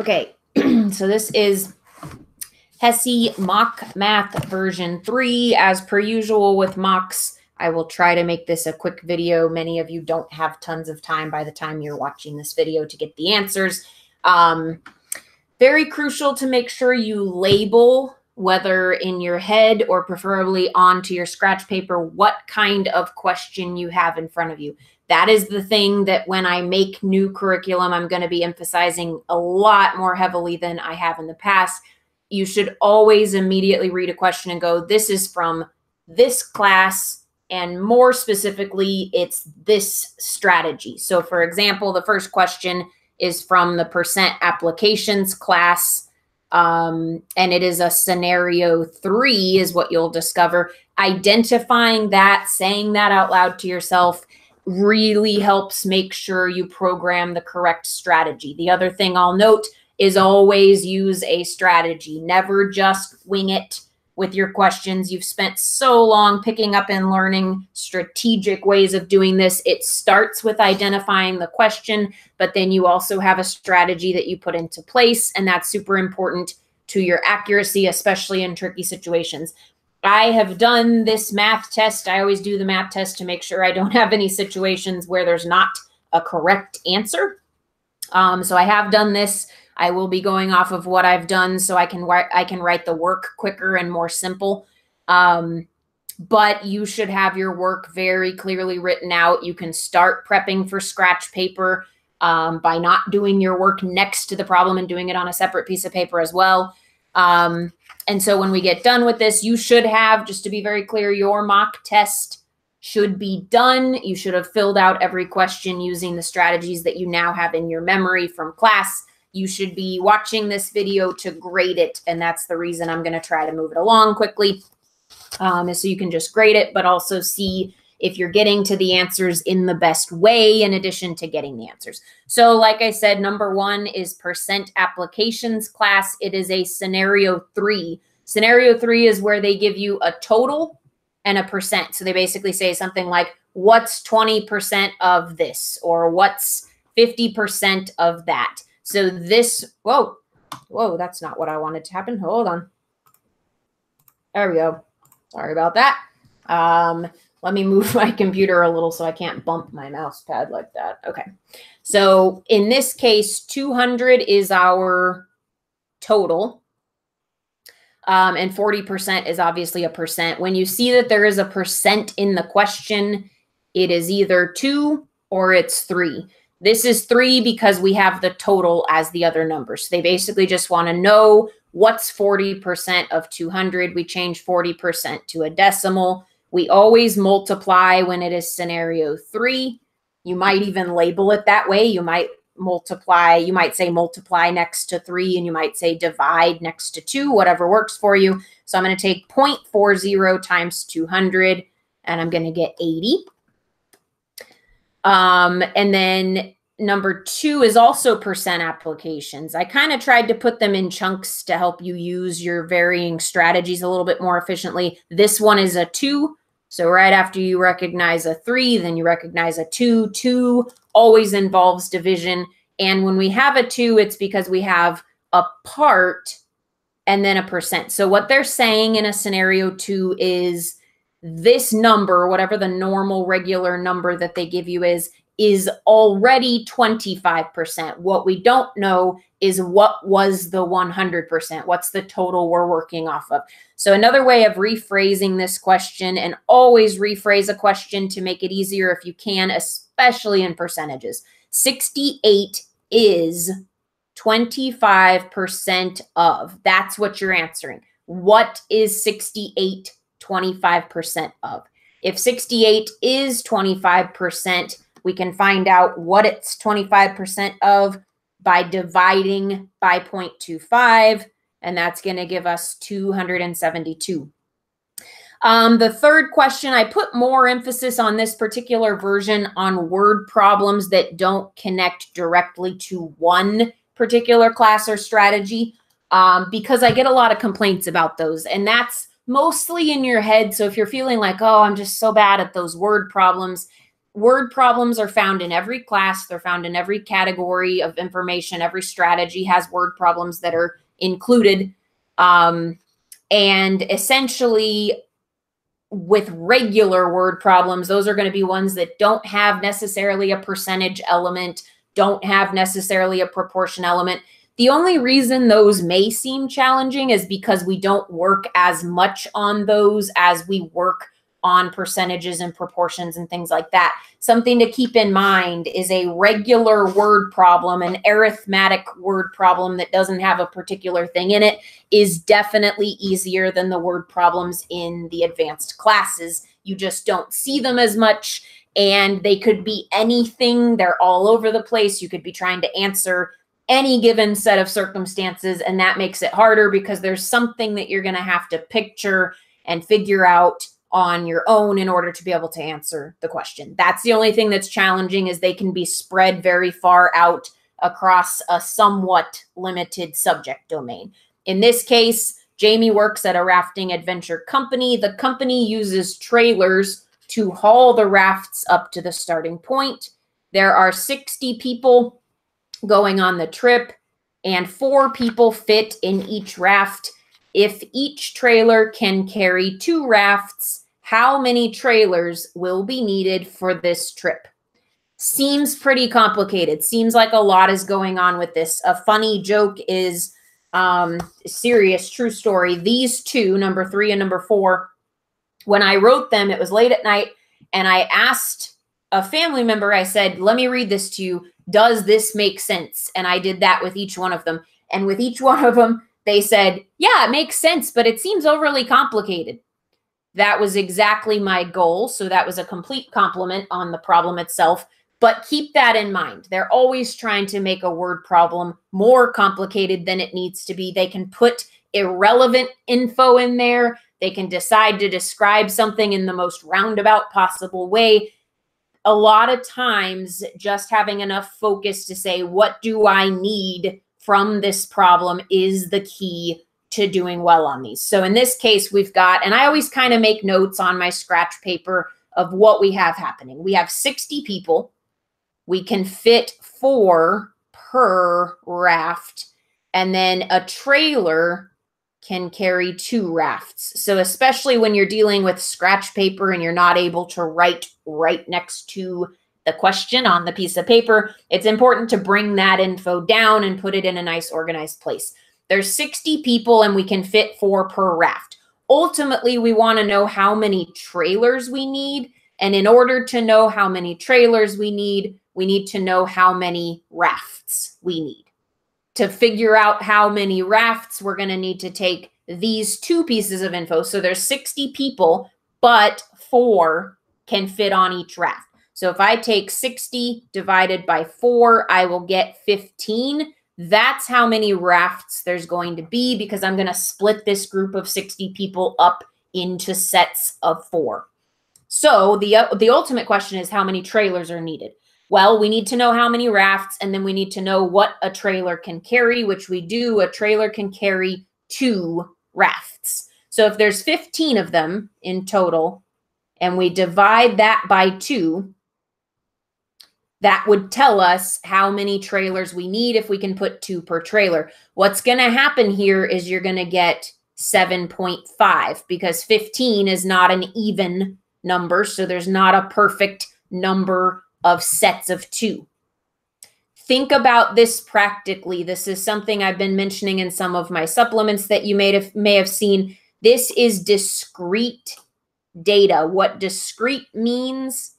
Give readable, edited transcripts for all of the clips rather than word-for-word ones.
Okay, so this is HESI Mock Math version 3. As per usual with mocks, I will try to make this a quick video. Many of you don't have tons of time by the time you're watching this video to get the answers. Very crucial to make sure you label, whether in your head or preferably onto your scratch paper, what kind of question you have in front of you. That is the thing that when I make new curriculum, I'm going to be emphasizing a lot more heavily than I have in the past. You should always immediately read a question and go, this is from this class, and more specifically, it's this strategy. So for example, the first question is from the percent applications class, and it is a scenario 3 is what you'll discover. Identifying that, saying that out loud to yourself really helps make sure you program the correct strategy. The other thing I'll note is always use a strategy. Never just wing it with your questions. You've spent so long picking up and learning strategic ways of doing this. It starts with identifying the question, but then you also have a strategy that you put into place, and that's super important to your accuracy, especially in tricky situations. I have done this math test. I always do the math test to make sure I don't have any situations where there's not a correct answer. So I have done this. I will be going off of what I've done so I can write the work quicker and more simple. But you should have your work very clearly written out. You can start prepping for scratch paper by not doing your work next to the problem and doing it on a separate piece of paper as well. And so when we get done with this, you should have, just to be very clear, your mock test should be done. You should have filled out every question using the strategies that you now have in your memory from class. You should be watching this video to grade it, and that's the reason I'm going to try to move it along quickly, is so you can just grade it, but also see if you're getting to the answers in the best way in addition to getting the answers. So like I said, number 1 is percent applications class. It is a scenario 3. Scenario 3 is where they give you a total and a percent. So they basically say something like, what's 20% of this? Or what's 50% of that? So this, whoa, that's not what I wanted to happen. Hold on. There we go. Sorry about that. Let me move my computer a little so I can't bump my mouse pad like that. Okay. So in this case, 200 is our total. And 40% is obviously a percent. When you see that there is a percent in the question, it is either 2 or it's 3. This is 3 because we have the total as the other numbers. So they basically just want to know what's 40% of 200. We change 40% to a decimal. We always multiply when it is scenario 3. You might even label it that way. You might multiply, you might say multiply next to 3, and you might say divide next to 2, whatever works for you. So I'm going to take 0.40 times 200, and I'm going to get 80. And then number 2 is also percent applications. I kind of tried to put them in chunks to help you use your varying strategies a little bit more efficiently. This one is a 2. So right after you recognize a 3, then you recognize a 2. 2 always involves division. And when we have a 2, it's because we have a part and then a percent. So what they're saying in a scenario 2 is this number, whatever the normal regular number that they give you is already 25%. What we don't know is what was the 100%. What's the total we're working off of? So another way of rephrasing this question, and always rephrase a question to make it easier if you can, especially in percentages. 68 is 25% of. That's what you're answering. What is 68 25% of? If 68 is 25%, we can find out what it's 25% of by dividing by 0.25, and that's going to give us 272. The third question, I put more emphasis on this particular version on word problems that don't connect directly to one particular class or strategy, because I get a lot of complaints about those, and that's mostly in your head. So if you're feeling like, oh, I'm just so bad at those word problems, word problems are found in every class. They're found in every category of information. Every strategy has word problems that are included. And essentially, with regular word problems, those are going to be ones that don't have necessarily a percentage element, don't have necessarily a proportion element. The only reason those may seem challenging is because we don't work as much on those as we work on percentages and proportions and things like that. Something to keep in mind is a regular word problem, an arithmetic word problem that doesn't have a particular thing in it, is definitely easier than the word problems in the advanced classes. You just don't see them as much, and they could be anything. They're all over the place. You could be trying to answer any given set of circumstances, and that makes it harder because there's something that you're going to have to picture and figure out on your own in order to be able to answer the question. That's the only thing that's challenging, is they can be spread very far out across a somewhat limited subject domain. In this case, Jamie works at a rafting adventure company. The company uses trailers to haul the rafts up to the starting point. There are 60 people going on the trip, and 4 people fit in each raft. If each trailer can carry 2 rafts, how many trailers will be needed for this trip? Seems pretty complicated. Seems like a lot is going on with this. A funny joke is, serious, true story. These 2, number 3 and number 4, when I wrote them, it was late at night, and I asked a family member, I said, let me read this to you. Does this make sense? And I did that with each one of them. And with each one of them, they said, yeah, it makes sense, but it seems overly complicated. That was exactly my goal. So that was a complete compliment on the problem itself. But keep that in mind. They're always trying to make a word problem more complicated than it needs to be. They can put irrelevant info in there. They can decide to describe something in the most roundabout possible way. A lot of times, just having enough focus to say, what do I need from this problem, is the key to doing well on these. So in this case, we've got, and I always kind of make notes on my scratch paper of what we have happening. We have 60 people. We can fit 4 per raft, and then a trailer can carry 2 rafts. So especially when you're dealing with scratch paper and you're not able to write right next to the question on the piece of paper, it's important to bring that info down and put it in a nice organized place. There's 60 people and we can fit 4 per raft. Ultimately, we want to know how many trailers we need. And in order to know how many trailers we need to know how many rafts we need. To figure out how many rafts, we're going to need to take these 2 pieces of info. So there's 60 people, but 4 can fit on each raft. So if I take 60 divided by 4, I will get 15. That's how many rafts there's going to be, because I'm going to split this group of 60 people up into sets of 4. So the ultimate question is, how many trailers are needed? Well, we need to know how many rafts, and then we need to know what a trailer can carry, which we do. A trailer can carry 2 rafts. So if there's 15 of them in total, and we divide that by 2, that would tell us how many trailers we need if we can put 2 per trailer. What's going to happen here is you're going to get 7.5, because 15 is not an even number, so there's not a perfect number of sets of 2. Think about this practically. This is something I've been mentioning in some of my supplements that you may have seen. This is discrete data. What discrete means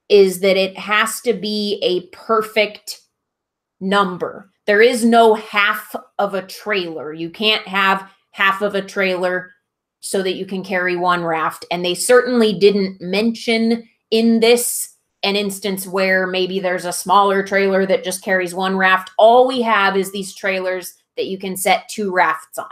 is that it has to be a perfect number. There is no half of a trailer. You can't have half of a trailer so that you can carry 1 raft. And they certainly didn't mention in this an instance where maybe there's a smaller trailer that just carries 1 raft. All we have is these trailers that you can set 2 rafts on.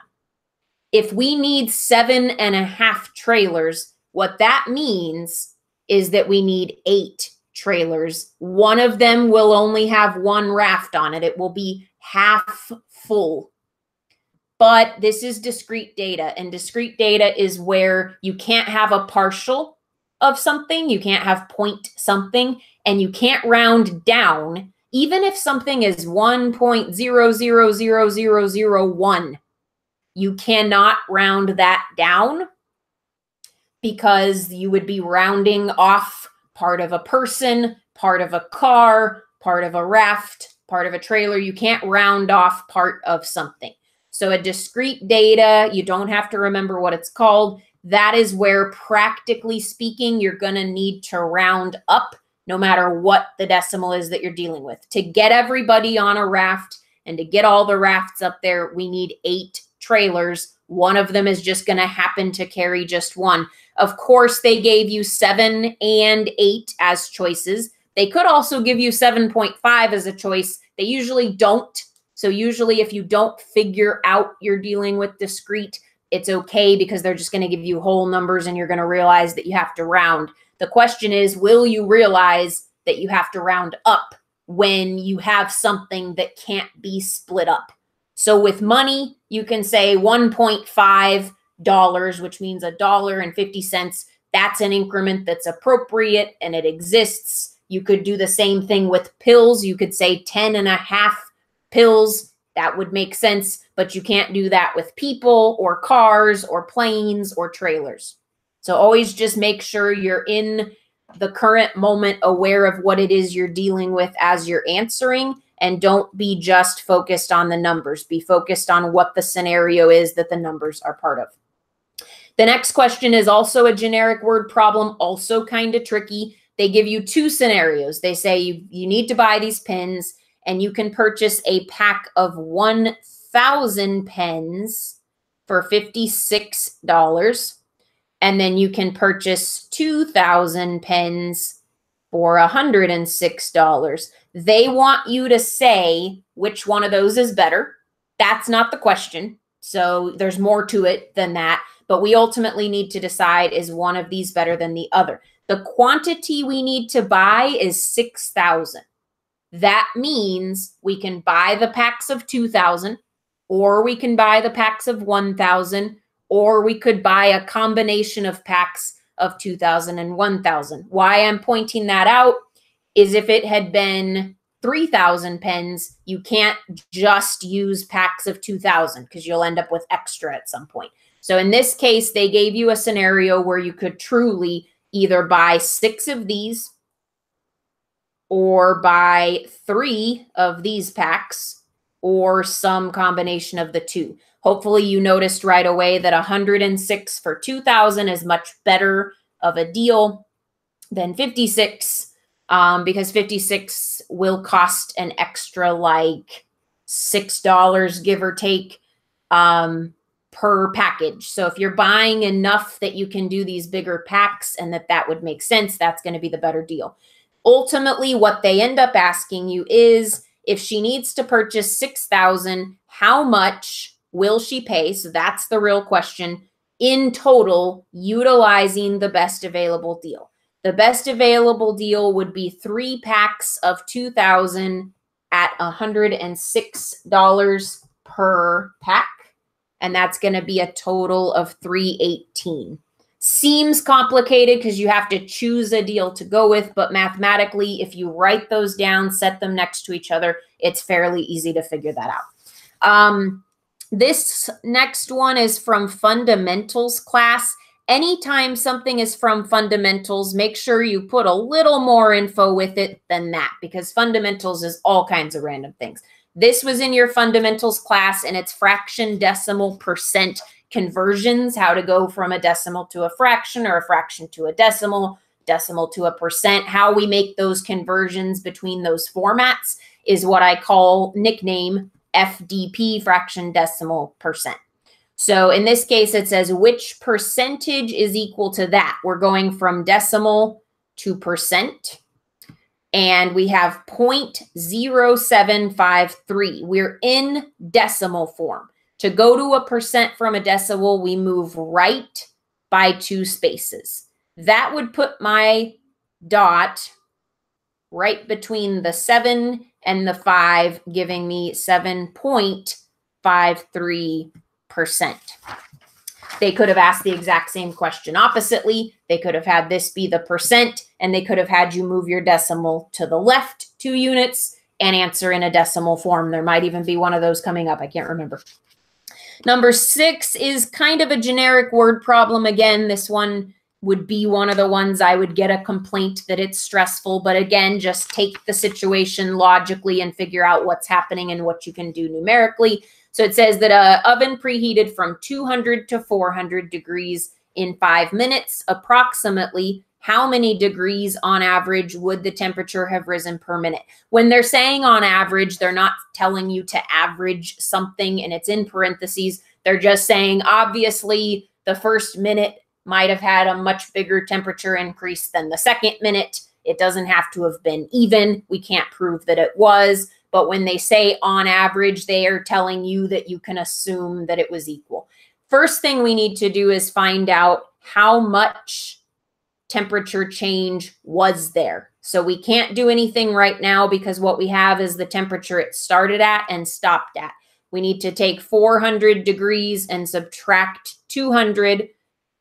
If we need 7.5 trailers, what that means is that we need 8 trailers. One of them will only have 1 raft on it. It will be half full. But this is discrete data, and discrete data is where you can't have a partial. of something. You can't have point something, and you can't round down. Even if something is 1.000001, you cannot round that down, because you would be rounding off part of a person, part of a car, part of a raft, part of a trailer. You can't round off part of something. So a discrete data, you don't have to remember what it's called. That is where, practically speaking, you're going to need to round up no matter what the decimal is that you're dealing with. To get everybody on a raft and to get all the rafts up there, we need 8 trailers. One of them is just going to happen to carry just one. Of course, they gave you 7 and 8 as choices. They could also give you 7.5 as a choice. They usually don't. So usually if you don't figure out you're dealing with discrete, it's okay, because they're just going to give you whole numbers and you're going to realize that you have to round. The question is, will you realize that you have to round up when you have something that can't be split up? So with money, you can say $1.5, which means $1.50. That's an increment that's appropriate and it exists. You could do the same thing with pills. You could say 10.5 pills. That would make sense, but you can't do that with people or cars or planes or trailers. So always just make sure you're in the current moment, aware of what it is you're dealing with as you're answering, and don't be just focused on the numbers. Be focused on what the scenario is that the numbers are part of. The next question is also a generic word problem, also kind of tricky. They give you 2 scenarios. They say you need to buy these pens, and you can purchase a pack of 1,000 pens for $56. And then you can purchase 2,000 pens for $106. They want you to say which one of those is better. That's not the question. So there's more to it than that. But we ultimately need to decide, is one of these better than the other? The quantity we need to buy is 6,000. That means we can buy the packs of 2,000, or we can buy the packs of 1,000, or we could buy a combination of packs of 2,000 and 1,000. Why I'm pointing that out is if it had been 3,000 pens, you can't just use packs of 2,000 because you'll end up with extra at some point. So in this case, they gave you a scenario where you could truly either buy 6 of these or buy 3 of these packs, or some combination of the 2. Hopefully you noticed right away that 106 for 2,000 is much better of a deal than 56, because 56 will cost an extra like $6, give or take, per package. So if you're buying enough that you can do these bigger packs and that would make sense, that's going to be the better deal. Ultimately, what they end up asking you is, if she needs to purchase 6,000, how much will she pay? So that's the real question. In total, utilizing the best available deal. The best available deal would be 3 packs of 2,000 at $106 per pack. And that's going to be a total of $318. Seems complicated because you have to choose a deal to go with, but mathematically, if you write those down, set them next to each other, it's fairly easy to figure that out. This next one is from fundamentals class. Anytime something is from fundamentals, make sure you put a little more info with it than that, because fundamentals is all kinds of random things. This was in your fundamentals class, and it's fraction, decimal, percent conversions, how to go from a decimal to a fraction, or a fraction to a decimal to a percent. How we make those conversions between those formats is what I call nickname FDP, fraction, decimal, percent. So in this case, it says which percentage is equal to that. We're going from decimal to percent. And we have 0.0753. We're in decimal form. To go to a percent from a decimal, we move right by 2 spaces. That would put my dot right between the 7 and the 5, giving me 7.53%. They could have asked the exact same question oppositely. They could have had this be the percent, and they could have had you move your decimal to the left 2 units and answer in a decimal form. There might even be one of those coming up. I can't remember. Number 6 is kind of a generic word problem. Again, this one would be one of the ones I would get a complaint that it's stressful. But again, just take the situation logically and figure out what's happening and what you can do numerically. So it says that an oven preheated from 200 to 400 degrees in 5 minutes, approximately how many degrees on average would the temperature have risen per minute? When they're saying on average, they're not telling you to average something and it's in parentheses. They're just saying, obviously, the first minute might have had a much bigger temperature increase than the second minute. It doesn't have to have been even. We can't prove that it was. But when they say on average, they are telling you that you can assume that it was equal. First thing we need to do is find out how much temperature change was there. So we can't do anything right now because what we have is the temperature it started at and stopped at. We need to take 400 degrees and subtract 200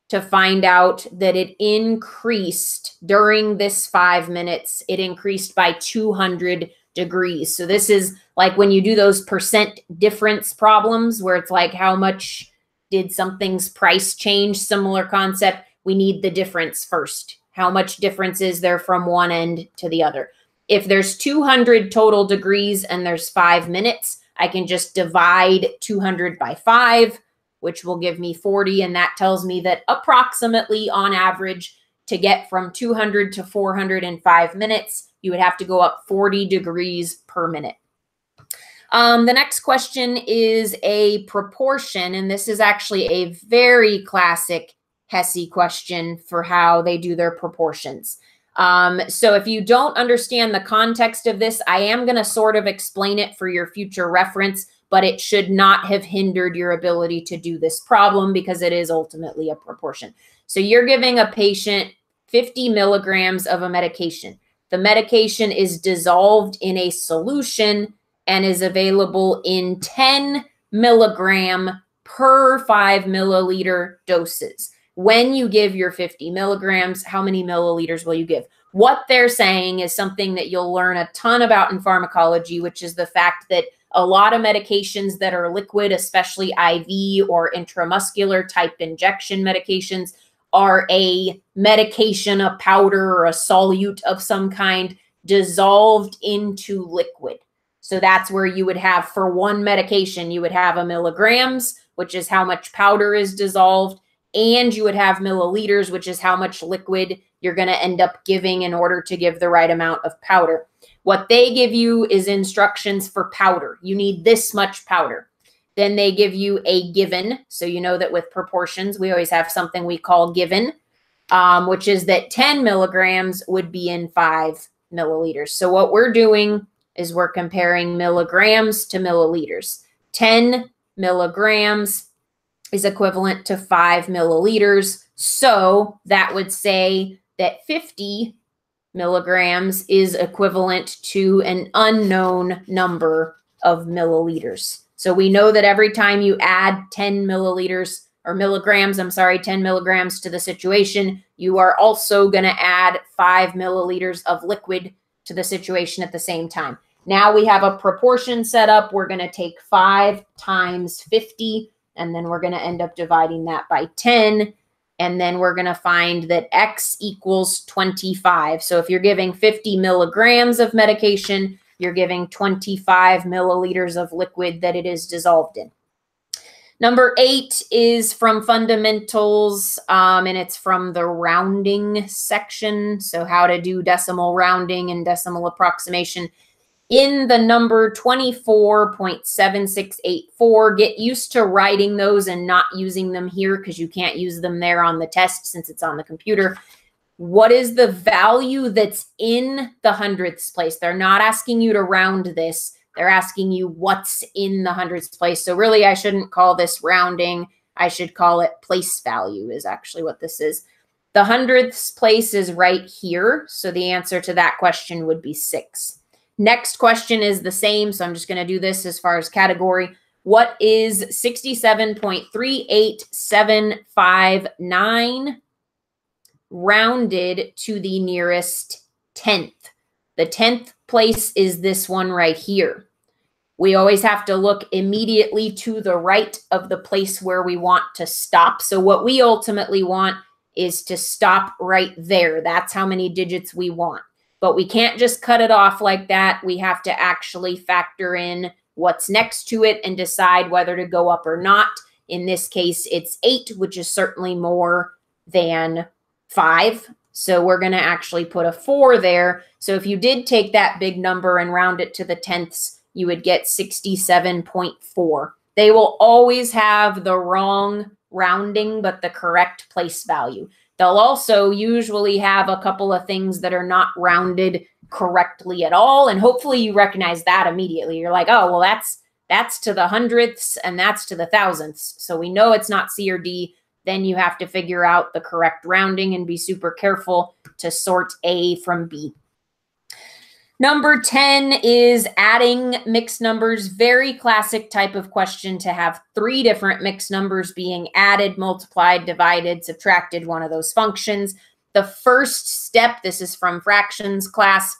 to find out that it increased during this 5 minutes. It increased by 200 degrees. So this is like when you do those percent difference problems where it's like how much did something's price change, similar concept. We need the difference first. How much difference is there from one end to the other? If there's 200 total degrees and there's 5 minutes, I can just divide 200 by 5, which will give me 40. And that tells me that approximately on average, to get from 200 to 400 in 5 minutes, you would have to go up 40 degrees per minute. The next question is a proportion, and this is actually a very classic HESI question for how they do their proportions. So if you don't understand the context of this, I am going to sort of explain it for your future reference, but it should not have hindered your ability to do this problem because it is ultimately a proportion. So you're giving a patient 50 milligrams of a medication. The medication is dissolved in a solution and is available in 10 milligram per 5 milliliter doses. When you give your 50 milligrams, how many milliliters will you give? What they're saying is something that you'll learn a ton about in pharmacology, which is the fact that a lot of medications that are liquid, especially IV or intramuscular type injection medications, are a medication, a powder, or a solute of some kind dissolved into liquid. So that's where you would have, for one medication, you would have a milligrams, which is how much powder is dissolved, and you would have milliliters, which is how much liquid you're going to end up giving in order to give the right amount of powder. What they give you is instructions for powder. You need this much powder. Then they give you a given. So you know that with proportions, we always have something we call given, which is that 10 milligrams would be in 5 milliliters. So what we're doing is we're comparing milligrams to milliliters. 10 milligrams is equivalent to 5 milliliters. So that would say that 50 milligrams is equivalent to an unknown number of milliliters. So we know that every time you add 10 milliliters or milligrams, 10 milligrams to the situation, you are also going to add 5 milliliters of liquid to the situation at the same time. Now we have a proportion set up. We're going to take 5 times 50, and then we're going to end up dividing that by 10. And then we're going to find that X equals 25. So if you're giving 50 milligrams of medication, you're giving 25 milliliters of liquid that it is dissolved in. Number 8 is from fundamentals, and it's from the rounding section. So how to do decimal rounding and decimal approximation. In the number 24.7684, get used to writing those and not using them here because you can't use them there on the test since it's on the computer. What is the value that's in the hundredths place? They're not asking you to round this. They're asking you what's in the hundredths place. So really, I shouldn't call this rounding. I should call it place value is actually what this is. The hundredths place is right here. So the answer to that question would be 6. Next question is the same, so I'm just going to do this as far as category. What is 67.38759 rounded to the nearest 10th? The 10th place is this one right here. We always have to look immediately to the right of the place where we want to stop. So what we ultimately want is to stop right there. That's how many digits we want. But we can't just cut it off like that. We have to actually factor in what's next to it and decide whether to go up or not. In this case, it's 8, which is certainly more than 5. So we're going to actually put a 4 there. So if you did take that big number and round it to the tenths, you would get 67.4. They will always have the wrong rounding, but the correct place value. They'll also usually have a couple of things that are not rounded correctly at all. And hopefully you recognize that immediately. You're like, oh, well, that's to the hundredths and that's to the thousandths. So we know it's not C or D. Then you have to figure out the correct rounding and be super careful to sort A from B. Number 10 is adding mixed numbers. Very classic type of question to have 3 different mixed numbers being added, multiplied, divided, subtracted, one of those functions. The first step, this is from fractions class,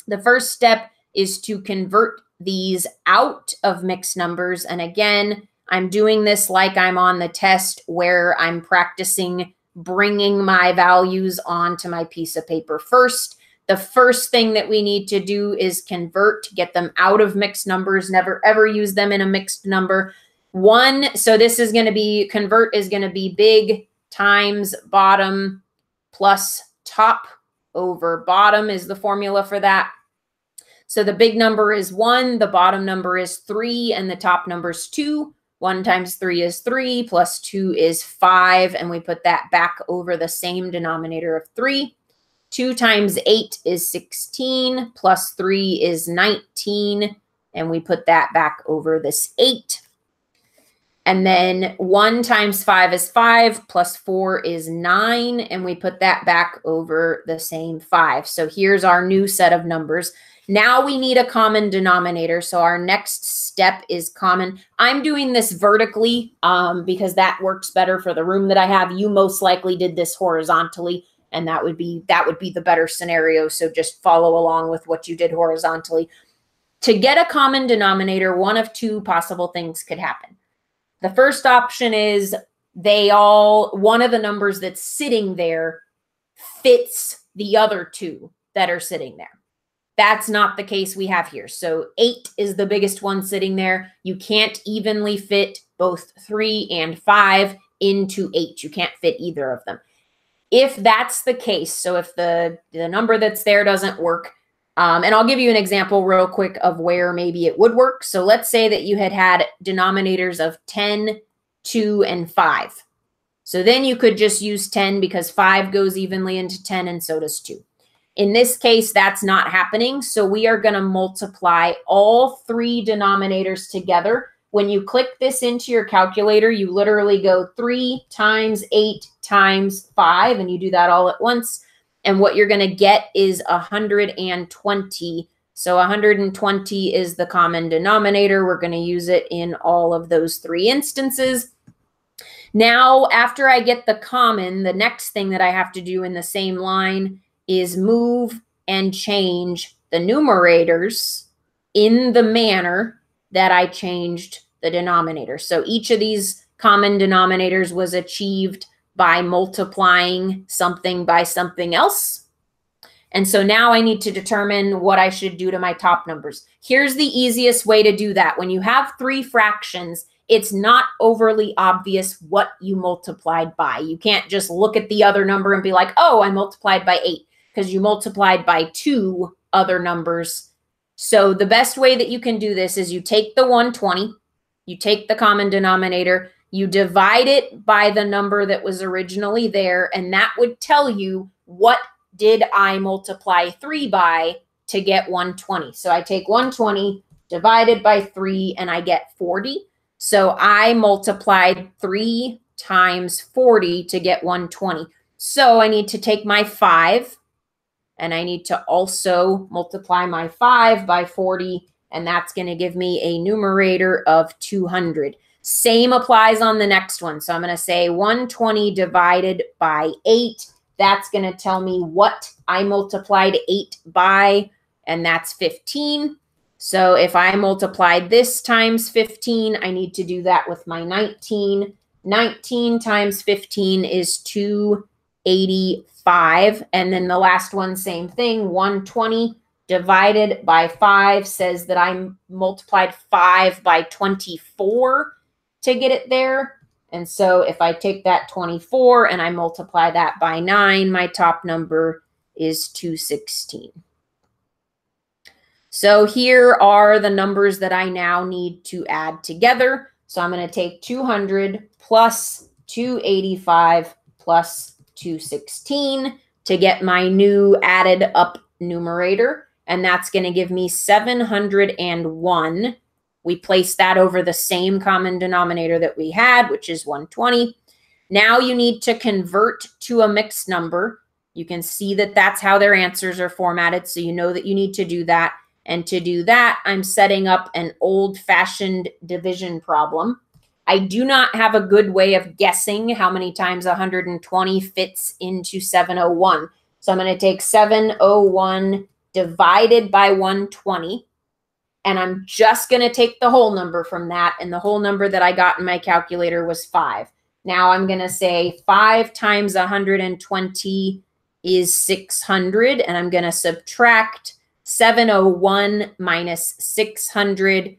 the first step is to convert these out of mixed numbers. And again, I'm doing this like I'm on the test where I'm practicing bringing my values onto my piece of paper first. The first thing that we need to do is convert, get them out of mixed numbers, never ever use them in a mixed number. 1, so this is going to be, convert is going to be big times bottom plus top over bottom is the formula for that. So the big number is 1, the bottom number is 3, and the top number is 2. 1 times 3 is 3, plus 2 is 5, and we put that back over the same denominator of 3. 2 times 8 is 16, plus 3 is 19, and we put that back over this 8. And then 1 times 5 is 5, plus 4 is 9, and we put that back over the same 5. So here's our new set of numbers. Now we need a common denominator, so our next step is common. I'm doing this vertically because that works better for the room that I have. You most likely did this horizontally, and that would be the better scenario. So just follow along with what you did horizontally. To get a common denominator, one of 2 possible things could happen. The first option is one of the numbers that's sitting there fits the other 2 that are sitting there. That's not the case we have here. So 8 is the biggest one sitting there. You can't evenly fit both 3 and 5 into 8. You can't fit either of them. If that's the case, so if the number that's there doesn't work, and I'll give you an example real quick of where maybe it would work. So let's say that you had denominators of 10, 2, and 5. So then you could just use 10 because 5 goes evenly into 10 and so does 2. In this case, that's not happening. So we are going to multiply all 3 denominators together. When you click this into your calculator, you literally go 3 times 8 times 5, and you do that all at once. And what you're going to get is 120. So 120 is the common denominator. We're going to use it in all of those 3 instances. Now, after I get the common, the next thing that I have to do in the same line is move and change the numerators in the manner that I changed the denominator. So each of these common denominators was achieved by multiplying something by something else. And so now I need to determine what I should do to my top numbers. Here's the easiest way to do that. When you have 3 fractions, it's not overly obvious what you multiplied by. You can't just look at the other number and be like, oh, I multiplied by 8, because you multiplied by 2 other numbers. So the best way that you can do this is you take the 120, you take the common denominator, you divide it by the number that was originally there, and that would tell you what did I multiply 3 by to get 120. So I take 120 divided by 3, and I get 40. So I multiplied 3 times 40 to get 120. So I need to take my 5, and I need to also multiply my 5 by 40, and that's going to give me a numerator of 200. Same applies on the next one. So I'm going to say 120 divided by 8. That's going to tell me what I multiplied 8 by, and that's 15. So if I multiplied this times 15, I need to do that with my 19. 19 times 15 is 285. And then the last one, same thing, 120 divided by 5 says that I multiplied 5 by 24 to get it there. And so if I take that 24 and I multiply that by 9, my top number is 216. So here are the numbers that I now need to add together. So I'm going to take 200 plus 285 plus 216 to get my new added up numerator. And that's going to give me 701. We place that over the same common denominator that we had, which is 120. Now you need to convert to a mixed number. You can see that that's how their answers are formatted, so you know that you need to do that. And to do that, I'm setting up an old-fashioned division problem. I do not have a good way of guessing how many times 120 fits into 701. So I'm going to take 701 divided by 120. And I'm just going to take the whole number from that. And the whole number that I got in my calculator was 5. Now I'm going to say 5 times 120 is 600. And I'm going to subtract 701 minus 600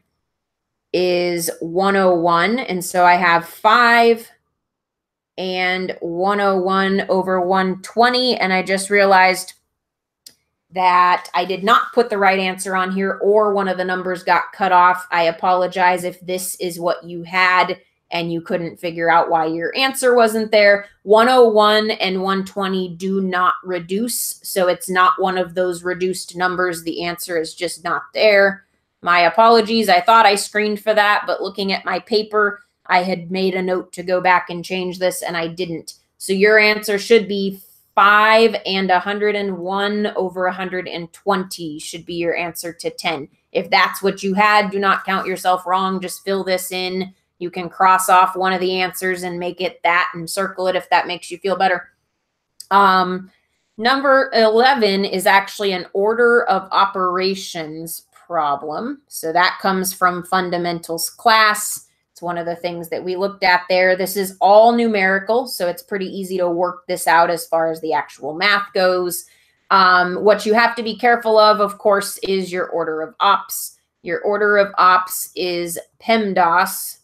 is 101. And so I have 5 and 101 over 120. And I just realized that I did not put the right answer on here, or one of the numbers got cut off. I apologize if this is what you had and you couldn't figure out why your answer wasn't there. 101 and 120 do not reduce, so it's not one of those reduced numbers. The answer is just not there. My apologies. I thought I screened for that, but looking at my paper, I had made a note to go back and change this, and I didn't. So your answer should be 5 and 101 over 120 should be your answer to 10. If that's what you had, do not count yourself wrong. Just fill this in. You can cross off one of the answers and make it that and circle it if that makes you feel better. Number 11 is actually an order of operations problem. So that comes from fundamentals class. It's one of the things that we looked at there. This is all numerical, so it's pretty easy to work this out as far as the actual math goes. What you have to be careful of course, is your order of ops. Your order of ops is PEMDAS,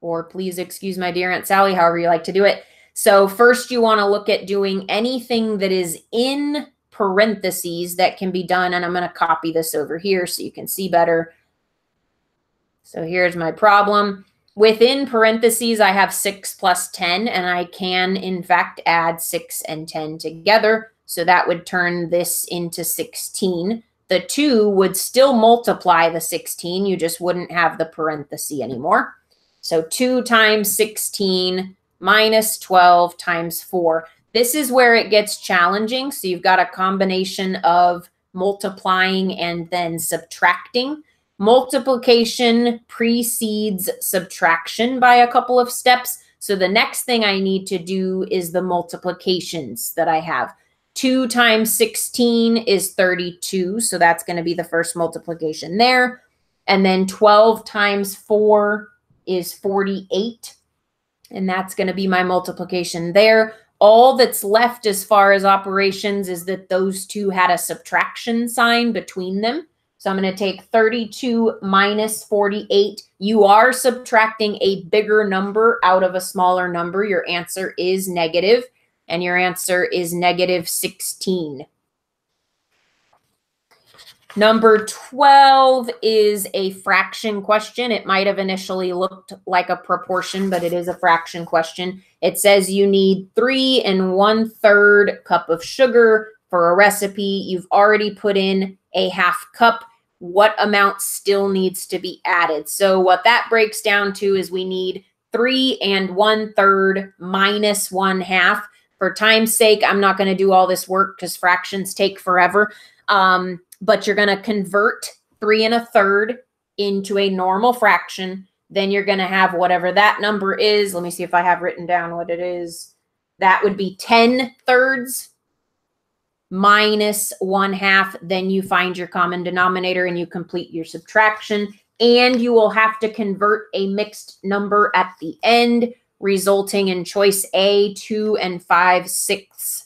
or please excuse my dear Aunt Sally, however you like to do it. So first you want to look at doing anything that is in parentheses that can be done, and I'm going to copy this over here so you can see better. So here's my problem. Within parentheses, I have 6 plus 10, and I can, in fact, add 6 and 10 together. So that would turn this into 16. The 2 would still multiply the 16. You just wouldn't have the parenthesis anymore. So 2 times 16 minus 12 times 4. This is where it gets challenging. So you've got a combination of multiplying and then subtracting. Multiplication precedes subtraction by a couple of steps. So the next thing I need to do is the multiplications that I have. 2 times 16 is 32. So that's going to be the first multiplication there. And then 12 times 4 is 48. And that's going to be my multiplication there. All that's left as far as operations is that those two had a subtraction sign between them. So I'm going to take 32 minus 48. You are subtracting a bigger number out of a smaller number. Your answer is negative, and your answer is negative 16. Number 12 is a fraction question. It might have initially looked like a proportion, but it is a fraction question. It says you need 3 1/3 cup of sugar for a recipe. You've already put in a ½ cup. What amount still needs to be added? So what that breaks down to is we need 3 1/3 minus 1/2. For time's sake, I'm not going to do all this work because fractions take forever. but you're going to convert 3 1/3 into a normal fraction. Then you're going to have whatever that number is. Let me see if I have written down what it is. That would be 10/3 minus 1/2. Then you find your common denominator and you complete your subtraction. And you will have to convert a mixed number at the end, resulting in choice A, 2 5/6.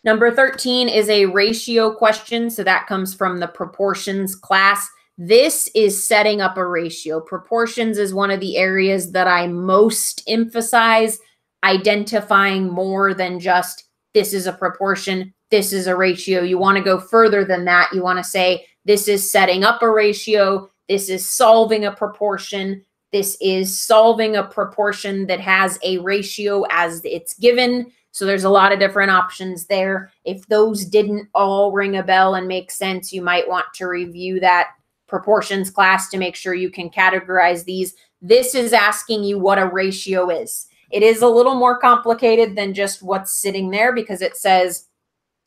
Number 13 is a ratio question. So that comes from the proportions class. This is setting up a ratio. Proportions is one of the areas that I most emphasize, identifying more than just this is a proportion, this is a ratio. You want to go further than that. You want to say this is setting up a ratio, this is solving a proportion, this is solving a proportion that has a ratio as it's given. So there's a lot of different options there. If those didn't all ring a bell and make sense, you might want to review that proportions class to make sure you can categorize these. This is asking you what a ratio is. It is a little more complicated than just what's sitting there because it says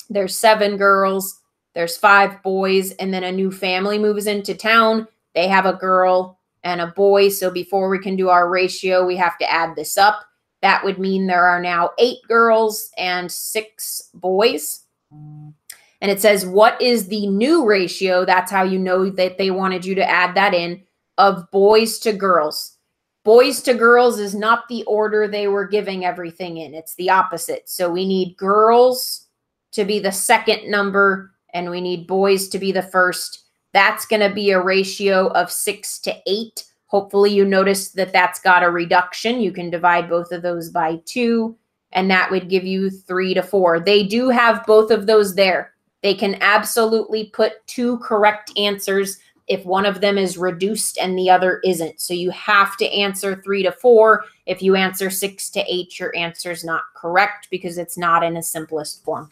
there's 7 girls, there's 5 boys, and then a new family moves into town. They have a girl and a boy. So before we can do our ratio, we have to add this up. That would mean there are now 8 girls and 6 boys. And it says, what is the new ratio? That's how you know that they wanted you to add that in, of boys to girls. Boys to girls is not the order they were giving everything in. It's the opposite. So we need girls to be the second number, and we need boys to be the first. That's going to be a ratio of 6 to 8. Hopefully you notice that that's got a reduction. You can divide both of those by 2, and that would give you 3 to 4. They do have both of those there. They can absolutely put 2 correct answers if one of them is reduced and the other isn't. So you have to answer 3 to 4. If you answer 6 to 8, your answer is not correct because it's not in a simplest form.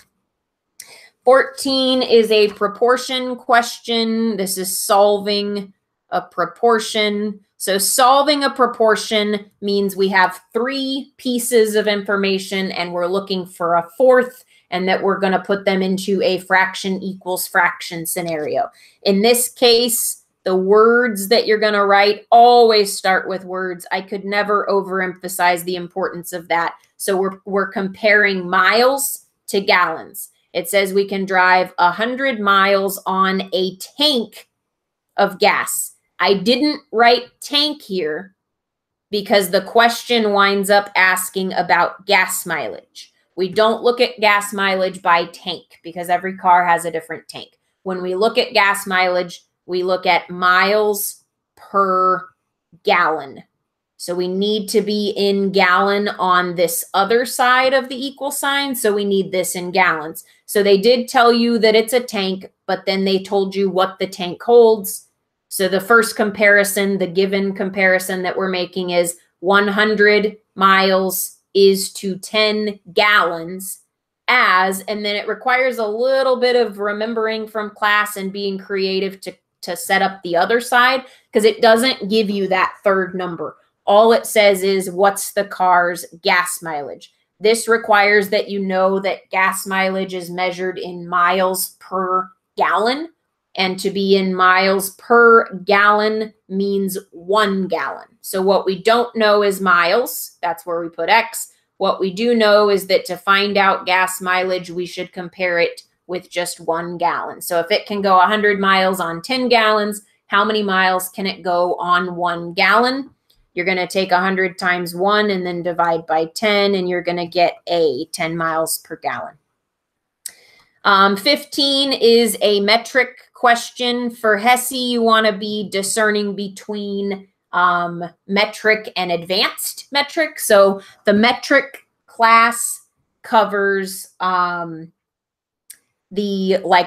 14 is a proportion question. This is solving a proportion. So solving a proportion means we have 3 pieces of information and we're looking for a 4th, and that we're going to put them into a fraction equals fraction scenario. In this case, the words that you're going to write always start with words. I could never overemphasize the importance of that. So we're comparing miles to gallons. It says we can drive 100 miles on a tank of gas. I didn't write tank here because the question winds up asking about gas mileage. We don't look at gas mileage by tank because every car has a different tank. When we look at gas mileage, we look at miles per gallon. So we need to be in gallon on this other side of the equal sign. So we need this in gallons. So they did tell you that it's a tank, but then they told you what the tank holds. So the first comparison, the given comparison that we're making is 100 miles is to 10 gallons and then it requires a little bit of remembering from class and being creative to set up the other side because it doesn't give you that third number. All it says is what's the car's gas mileage. This requires that you know that gas mileage is measured in miles per gallon, and to be in miles per gallon means 1 gallon. So what we don't know is miles. That's where we put X. What we do know is that to find out gas mileage, we should compare it with just 1 gallon. So if it can go 100 miles on 10 gallons, how many miles can it go on 1 gallon? You're going to take 100 times 1 and then divide by 10, and you're going to get 10 miles per gallon. 15 is a metric question. For HESI, you want to be discerning between metric and advanced metric. So the metric class covers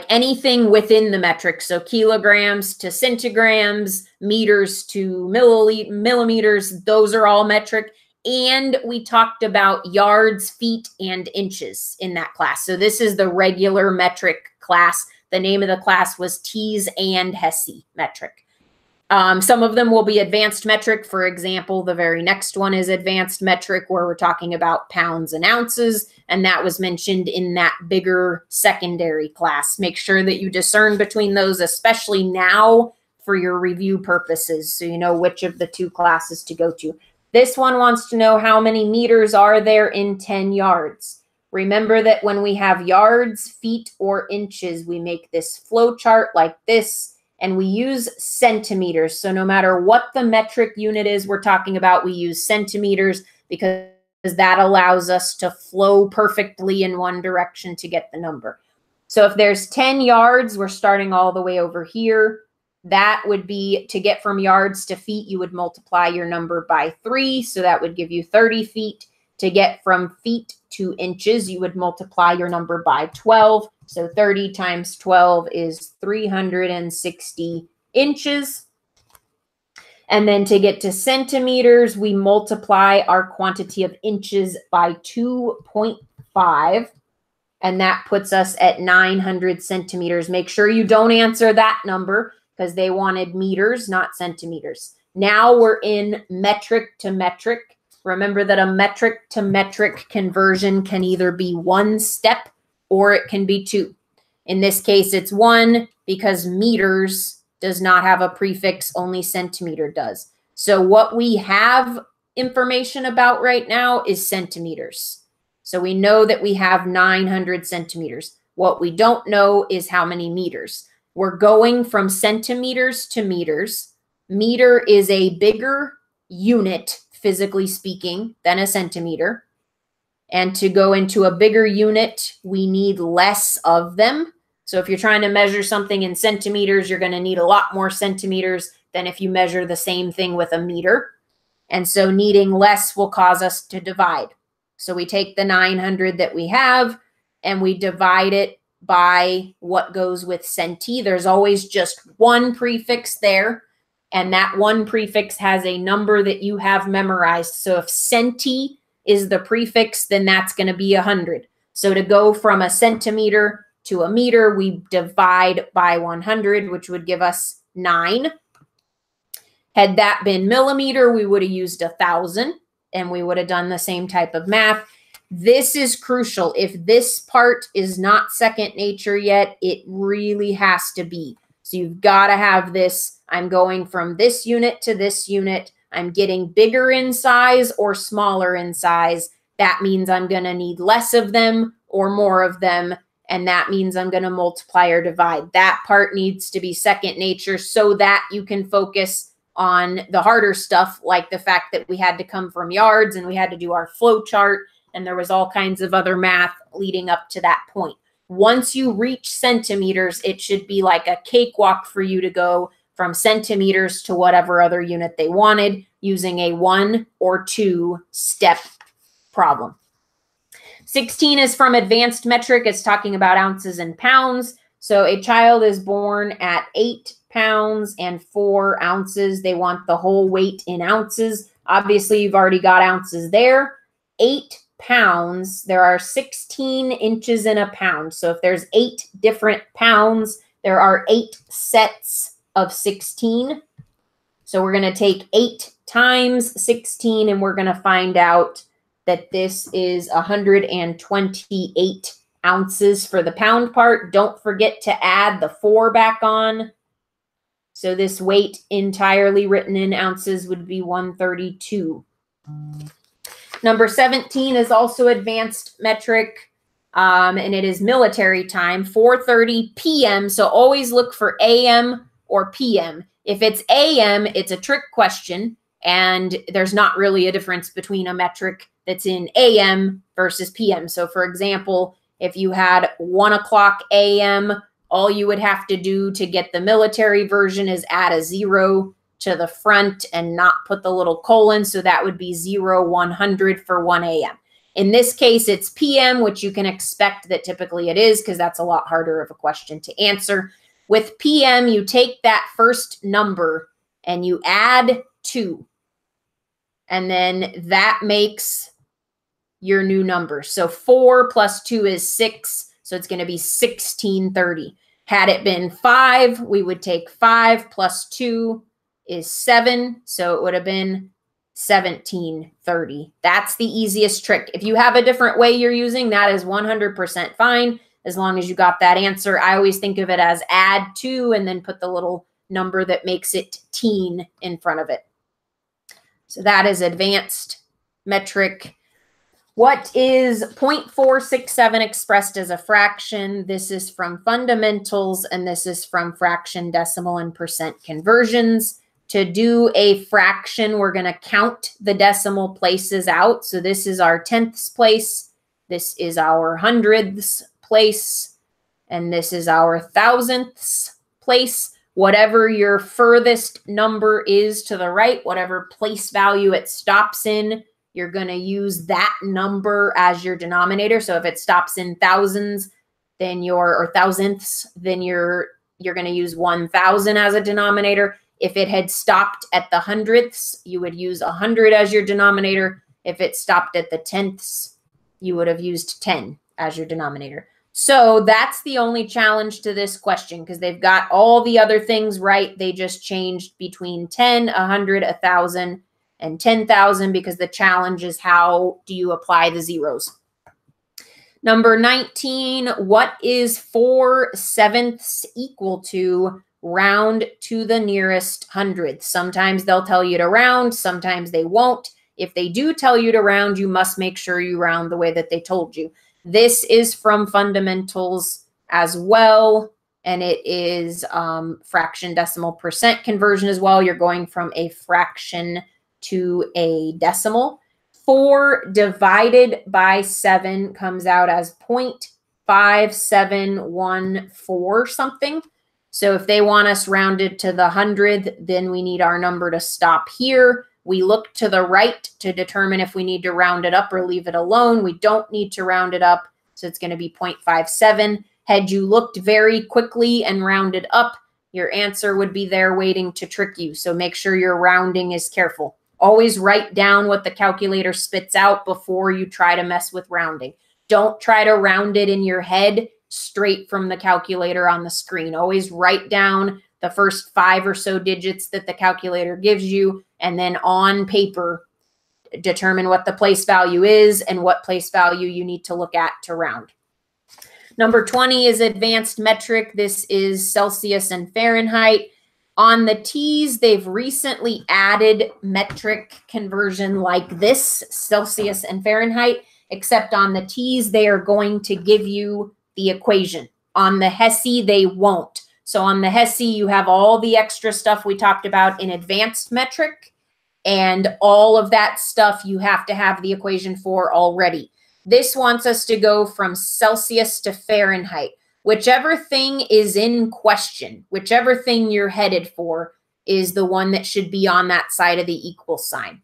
anything within the metric. So kilograms to centigrams, meters to millimeters, those are all metric. And we talked about yards, feet, and inches in that class. So this is the regular metric class. The name of the class was T's and HESI metric. Some of them will be advanced metric. For example, the very next one is advanced metric, where we're talking about pounds and ounces, and that was mentioned in that bigger secondary class. Make sure that you discern between those, especially now for your review purposes, so you know which of the two classes to go to. This one wants to know how many meters are there in 10 yards. Remember that when we have yards, feet, or inches, we make this flow chart like this, and we use centimeters. So no matter what the metric unit is we're talking about, we use centimeters because that allows us to flow perfectly in one direction to get the number. So if there's 10 yards, we're starting all the way over here. That would be, to get from yards to feet, you would multiply your number by 3. So that would give you 30 feet. To get from feet to inches, you would multiply your number by 12. So 30 times 12 is 360 inches. And then to get to centimeters, we multiply our quantity of inches by 2.5. And that puts us at 900 centimeters. Make sure you don't answer that number because they wanted meters, not centimeters. Now we're in metric to metric. Remember that a metric to metric conversion can either be one step or it can be two. In this case, it's one because meters does not have a prefix, only centimeter does. So what we have information about right now is centimeters. So we know that we have 900 centimeters. What we don't know is how many meters. We're going from centimeters to meters. Meter is a bigger unit, physically speaking, than a centimeter. And to go into a bigger unit, we need less of them. So if you're trying to measure something in centimeters, you're going to need a lot more centimeters than if you measure the same thing with a meter. And so needing less will cause us to divide. So we take the 900 that we have and we divide it by what goes with centi. There's always just one prefix there. And that one prefix has a number that you have memorized. So if centi is the prefix, then that's going to be 100. So to go from a centimeter to a meter, we divide by 100, which would give us 9. Had that been millimeter, we would have used 1,000, and we would have done the same type of math. This is crucial. If this part is not second nature yet, it really has to be. So you've got to have this. I'm going from this unit to this unit. I'm getting bigger in size or smaller in size. That means I'm going to need less of them or more of them. And that means I'm going to multiply or divide. That part needs to be second nature so that you can focus on the harder stuff, like the fact that we had to come from yards and we had to do our flow chart. And there was all kinds of other math leading up to that point. Once you reach centimeters, it should be like a cakewalk for you to go from centimeters to whatever other unit they wanted using a 1 or 2 step problem. 16 is from advanced metric. It's talking about ounces and pounds. So a child is born at 8 pounds and 4 ounces. They want the whole weight in ounces. Obviously, you've already got ounces there. 8 pounds, there are 16 inches in a pound. So if there's 8 different pounds, there are 8 sets of 16. So we're going to take 8 times 16, and we're going to find out that this is 128 ounces for the pound part. Don't forget to add the 4 back on. So this weight entirely written in ounces would be 132. Number 17 is also advanced metric, and it is military time, 4:30 p.m. So always look for a.m. or p.m. If it's a.m., it's a trick question, and there's not really a difference between a metric that's in a.m. versus p.m. So for example, if you had 1 o'clock a.m., all you would have to do to get the military version is add a 0 to the front and not put the little colon. So that would be 0100 for 1 a.m. In this case, it's p.m., which you can expect that typically it is because that's a lot harder of a question to answer. With p.m., you take that first number and you add 2. And then that makes your new number. So 4 plus 2 is 6. So it's going to be 1630. Had it been 5, we would take 5 plus 2 is 7, so it would have been 1730. That's the easiest trick. If you have a different way you're using, that is 100% fine, as long as you got that answer. I always think of it as add 2 and then put the little number that makes it teen in front of it. So that is advanced metric. What is 0.467 expressed as a fraction? This is from fundamentals, and this is from fraction, decimal, and percent conversions. To do a fraction, we're going to count the decimal places out. So this is our tenths place, this is our hundredths place, and this is our thousandths place. Whatever your furthest number is to the right, whatever place value it stops in, you're going to use that number as your denominator. So if it stops in thousands, then or thousandths, then you're going to use 1,000 as a denominator. If it had stopped at the hundredths, you would use 100 as your denominator. If it stopped at the tenths, you would have used 10 as your denominator. So that's the only challenge to this question, because they've got all the other things right. They just changed between 10, 100, 1,000, and 10,000, because the challenge is how do you apply the zeros. Number 19, what is 4/7 equal to? Round to the nearest hundredth. Sometimes they'll tell you to round, sometimes they won't. If they do tell you to round, you must make sure you round the way that they told you. This is from fundamentals as well, and it is fraction, decimal, percent conversion as well. You're going from a fraction to a decimal. 4 divided by 7 comes out as 0.5714 something. So if they want us rounded to the hundredth, then we need our number to stop here. We look to the right to determine if we need to round it up or leave it alone. We don't need to round it up, so it's going to be 0.57. Had you looked very quickly and rounded up, your answer would be there waiting to trick you. So make sure your rounding is careful. Always write down what the calculator spits out before you try to mess with rounding. Don't try to round it in your head straight from the calculator on the screen. Always write down the first 5 or so digits that the calculator gives you, and then on paper, determine what the place value is and what place value you need to look at to round. Number 20 is advanced metric. This is Celsius and Fahrenheit. On the T's, they've recently added metric conversion like this, Celsius and Fahrenheit, except on the T's, they are going to give you the equation. On the HESI, they won't. So on the HESI, you have all the extra stuff we talked about in advanced metric, and all of that stuff you have to have the equation for already. This wants us to go from Celsius to Fahrenheit. Whichever thing is in question, whichever thing you're headed for, is the one that should be on that side of the equal sign.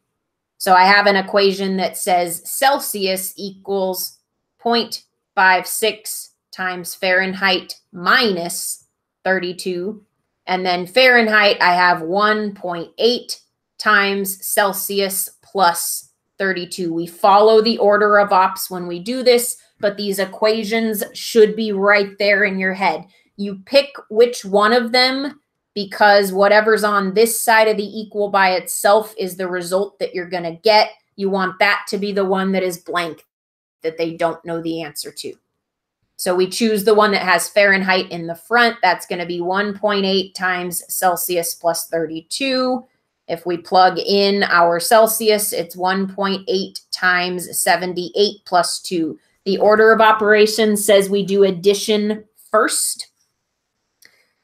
So I have an equation that says Celsius equals 0.56 times Fahrenheit minus 32. And then Fahrenheit, I have 1.8 times Celsius plus 32. We follow the order of ops when we do this, but these equations should be right there in your head. You pick which one of them, because whatever's on this side of the equal by itself is the result that you're going to get. You want that to be the one that is blank, that they don't know the answer to. So we choose the one that has Fahrenheit in the front. That's going to be 1.8 times Celsius plus 32. If we plug in our Celsius, it's 1.8 times 78 plus 2. The order of operations says we do addition first.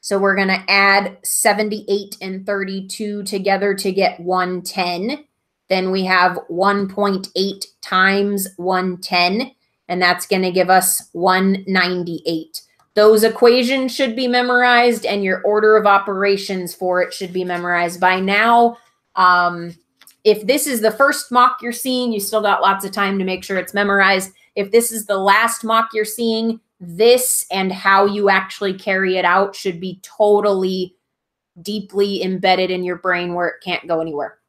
So we're going to add 78 and 32 together to get 110. Then we have 1.8 times 110, and that's going to give us 198. Those equations should be memorized, and your order of operations for it should be memorized by now. If this is the first mock you're seeing, you still got lots of time to make sure it's memorized. If this is the last mock you're seeing, this and how you actually carry it out should be totally deeply embedded in your brain where it can't go anywhere.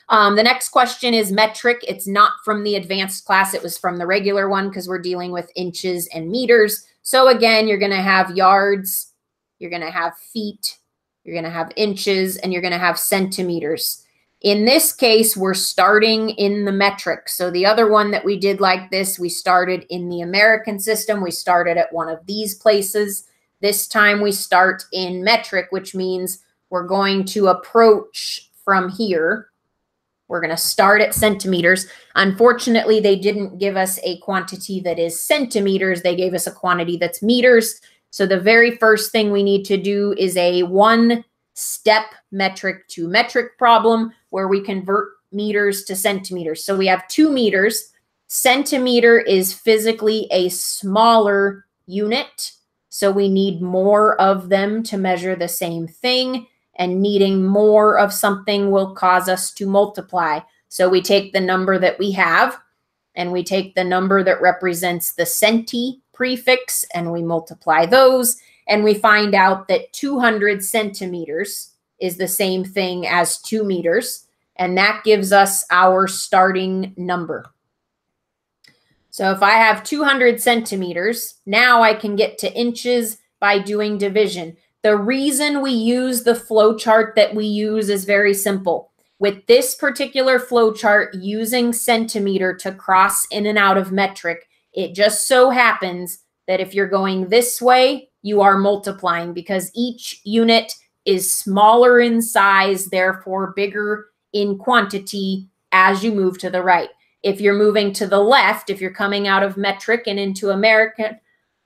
The next question is metric. It's not from the advanced class. It was from the regular one because we're dealing with inches and meters. So again, you're going to have yards, you're going to have feet, you're going to have inches, and you're going to have centimeters. In this case, we're starting in the metric. So the other one that we did like this, we started in the American system. We started at one of these places. This time we start in metric, which means we're going to approach from here. We're going to start at centimeters. Unfortunately, they didn't give us a quantity that is centimeters. They gave us a quantity that's meters. So the very first thing we need to do is a one-step metric to metric problem where we convert meters to centimeters. So we have 2 meters. Centimeter is physically a smaller unit. So we need more of them to measure the same thing. And needing more of something will cause us to multiply. So we take the number that we have, and we take the number that represents the centi prefix, and we multiply those, and we find out that 200 centimeters is the same thing as 2 meters, and that gives us our starting number. So if I have 200 centimeters, now I can get to inches by doing division. The reason we use the flow chart that we use is very simple. With this particular flow chart using centimeter to cross in and out of metric, it just so happens that if you're going this way, you are multiplying because each unit is smaller in size, therefore bigger in quantity as you move to the right. If you're moving to the left, if you're coming out of metric and into American,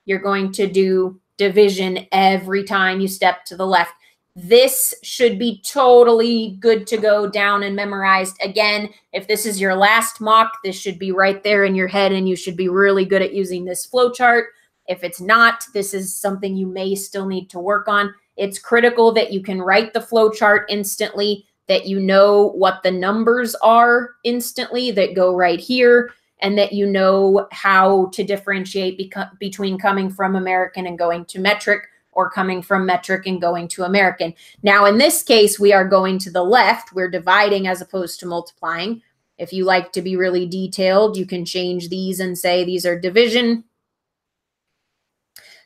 you're going to do division every time you step to the left. This should be totally good to go down and memorized. Again, if this is your last mock, this should be right there in your head and you should be really good at using this flow chart. If it's not, this is something you may still need to work on. It's critical that you can write the flow chart instantly, that you know what the numbers are instantly that go right here, and that you know how to differentiate between coming from American and going to metric, or coming from metric and going to American. Now, in this case, we are going to the left. We're dividing as opposed to multiplying. If you like to be really detailed, you can change these and say these are division.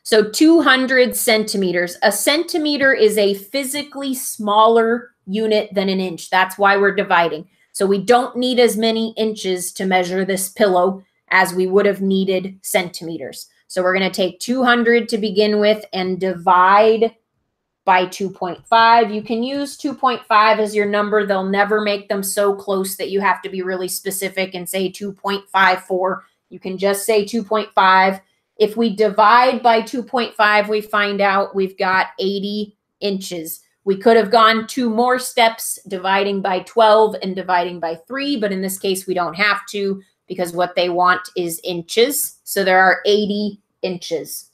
So 200 centimeters. A centimeter is a physically smaller unit than an inch. That's why we're dividing. So we don't need as many inches to measure this pillow as we would have needed centimeters. So we're going to take 200 to begin with and divide by 2.5. You can use 2.5 as your number. They'll never make them so close that you have to be really specific and say 2.54. You can just say 2.5. If we divide by 2.5, we find out we've got 80 inches. We could have gone 2 more steps, dividing by 12 and dividing by 3, but in this case, we don't have to because what they want is inches. So there are 80 inches.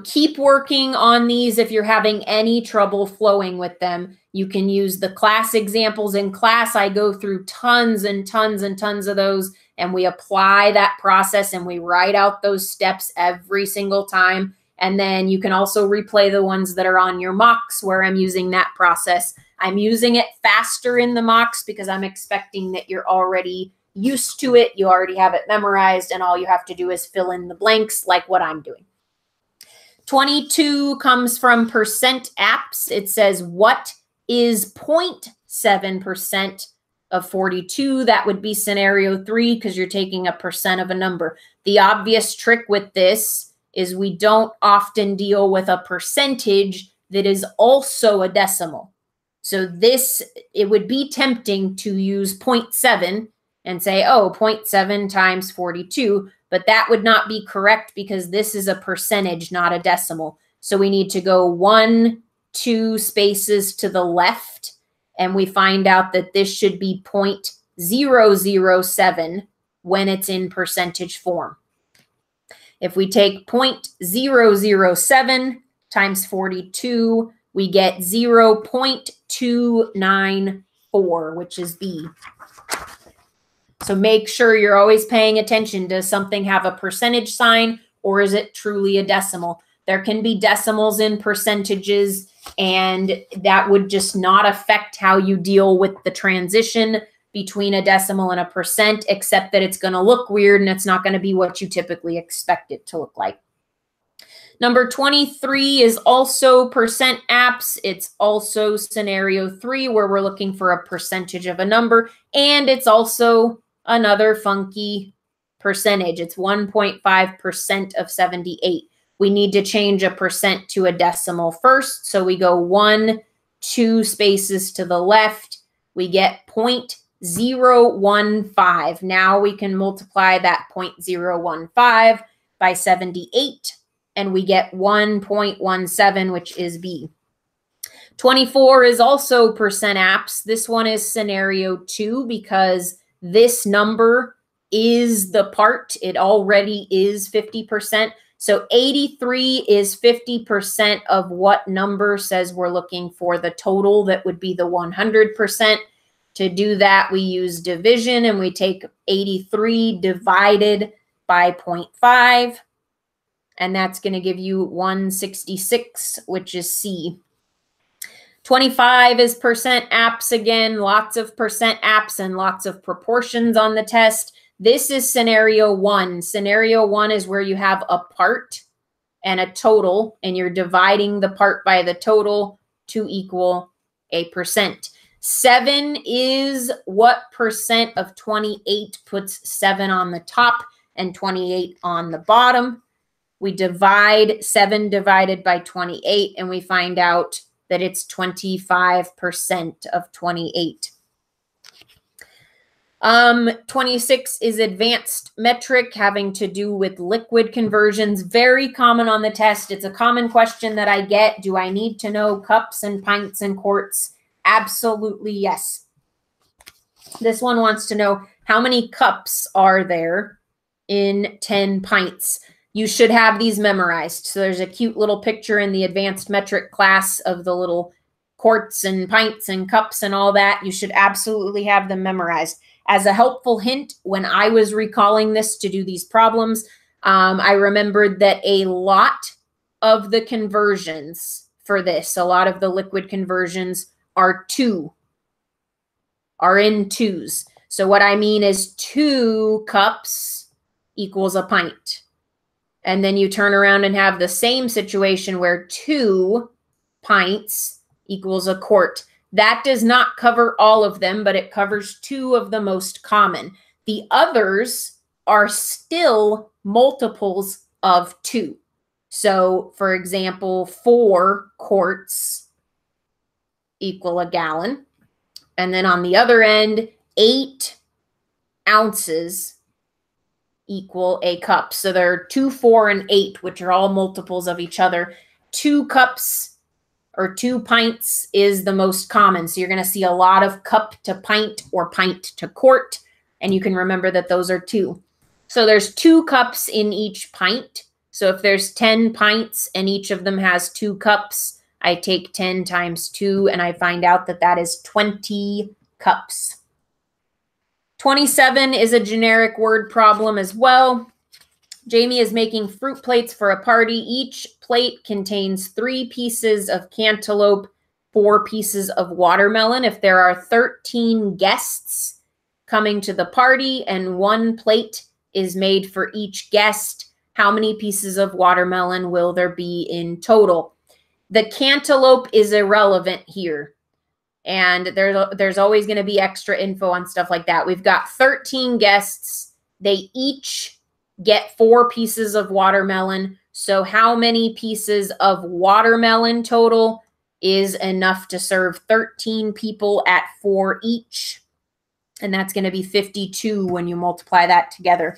Keep working on these. If you're having any trouble flowing with them, you can use the class examples. In class, I go through tons and tons and tons of those, and we apply that process and we write out those steps every single time. And then you can also replay the ones that are on your mocks where I'm using that process. I'm using it faster in the mocks because I'm expecting that you're already used to it. You already have it memorized, and all you have to do is fill in the blanks like what I'm doing. 22 comes from percent apps. It says, what is 0.7% of 42? That would be scenario 3 because you're taking a percent of a number. The obvious trick with this is we don't often deal with a percentage that is also a decimal. So this, it would be tempting to use 0.7 and say, oh, 0.7 times 42, but that would not be correct because this is a percentage, not a decimal. So we need to go 1, 2 spaces to the left, and we find out that this should be 0.007 when it's in percentage form. If we take 0.007 times 42, we get 0.294, which is B. So make sure you're always paying attention. Does something have a percentage sign, or is it truly a decimal? There can be decimals in percentages, and that would just not affect how you deal with the transition between a decimal and a percent, except that it's going to look weird and it's not going to be what you typically expect it to look like. Number 23 is also percent apps. It's also scenario 3 where we're looking for a percentage of a number, and it's also another funky percentage. It's 1.5% of 78. We need to change a percent to a decimal first, so we go 1, 2 spaces to the left. We get 0.015. Now we can multiply that 0.015 by 78, and we get 1.17, which is B. 24 is also percent apps. This one is scenario 2 because this number is the part. It already is 50%. So 83 is 50% of what number says we're looking for the total that would be the 100%. To do that, we use division, and we take 83 divided by 0.5. And that's going to give you 166, which is C. 25 is percent apps again, lots of percent apps and lots of proportions on the test. This is scenario 1. Scenario 1 is where you have a part and a total, and you're dividing the part by the total to equal a percent. 7 is what percent of 28 puts 7 on the top and 28 on the bottom. We divide 7 divided by 28, and we find out that it's 25% of 28. 26 is advanced metric, having to do with liquid conversions. Very common on the test. It's a common question that I get. Do I need to know cups and pints and quarts? Absolutely yes. This one wants to know how many cups are there in 10 pints. You should have these memorized. So there's a cute little picture in the advanced metric class of the little quarts and pints and cups and all that. You should absolutely have them memorized. As a helpful hint, when I was recalling this to do these problems, I remembered that a lot of the conversions for this, a lot of the liquid conversions are in twos. So what I mean is 2 cups equals a pint. And then you turn around and have the same situation where 2 pints equals a quart. That does not cover all of them, but it covers 2 of the most common. The others are still multiples of 2. So, for example, 4 quarts equal a gallon. And then on the other end, 8 ounces equal a cup. So there are 2, 4, and 8, which are all multiples of each other. 2 cups or 2 pints is the most common. So you're going to see a lot of cup to pint or pint to quart. And you can remember that those are 2. So there's 2 cups in each pint. So if there's 10 pints and each of them has 2 cups, I take 10 times 2 and I find out that that is 20 cups. 27 is a generic word problem as well. Jamie is making fruit plates for a party. Each plate contains 3 pieces of cantaloupe, 4 pieces of watermelon. If there are 13 guests coming to the party and 1 plate is made for each guest, how many pieces of watermelon will there be in total? The cantaloupe is irrelevant here. And there's always going to be extra info on stuff like that. We've got 13 guests. They each get 4 pieces of watermelon. So how many pieces of watermelon total is enough to serve 13 people at 4 each? And that's going to be 52 when you multiply that together.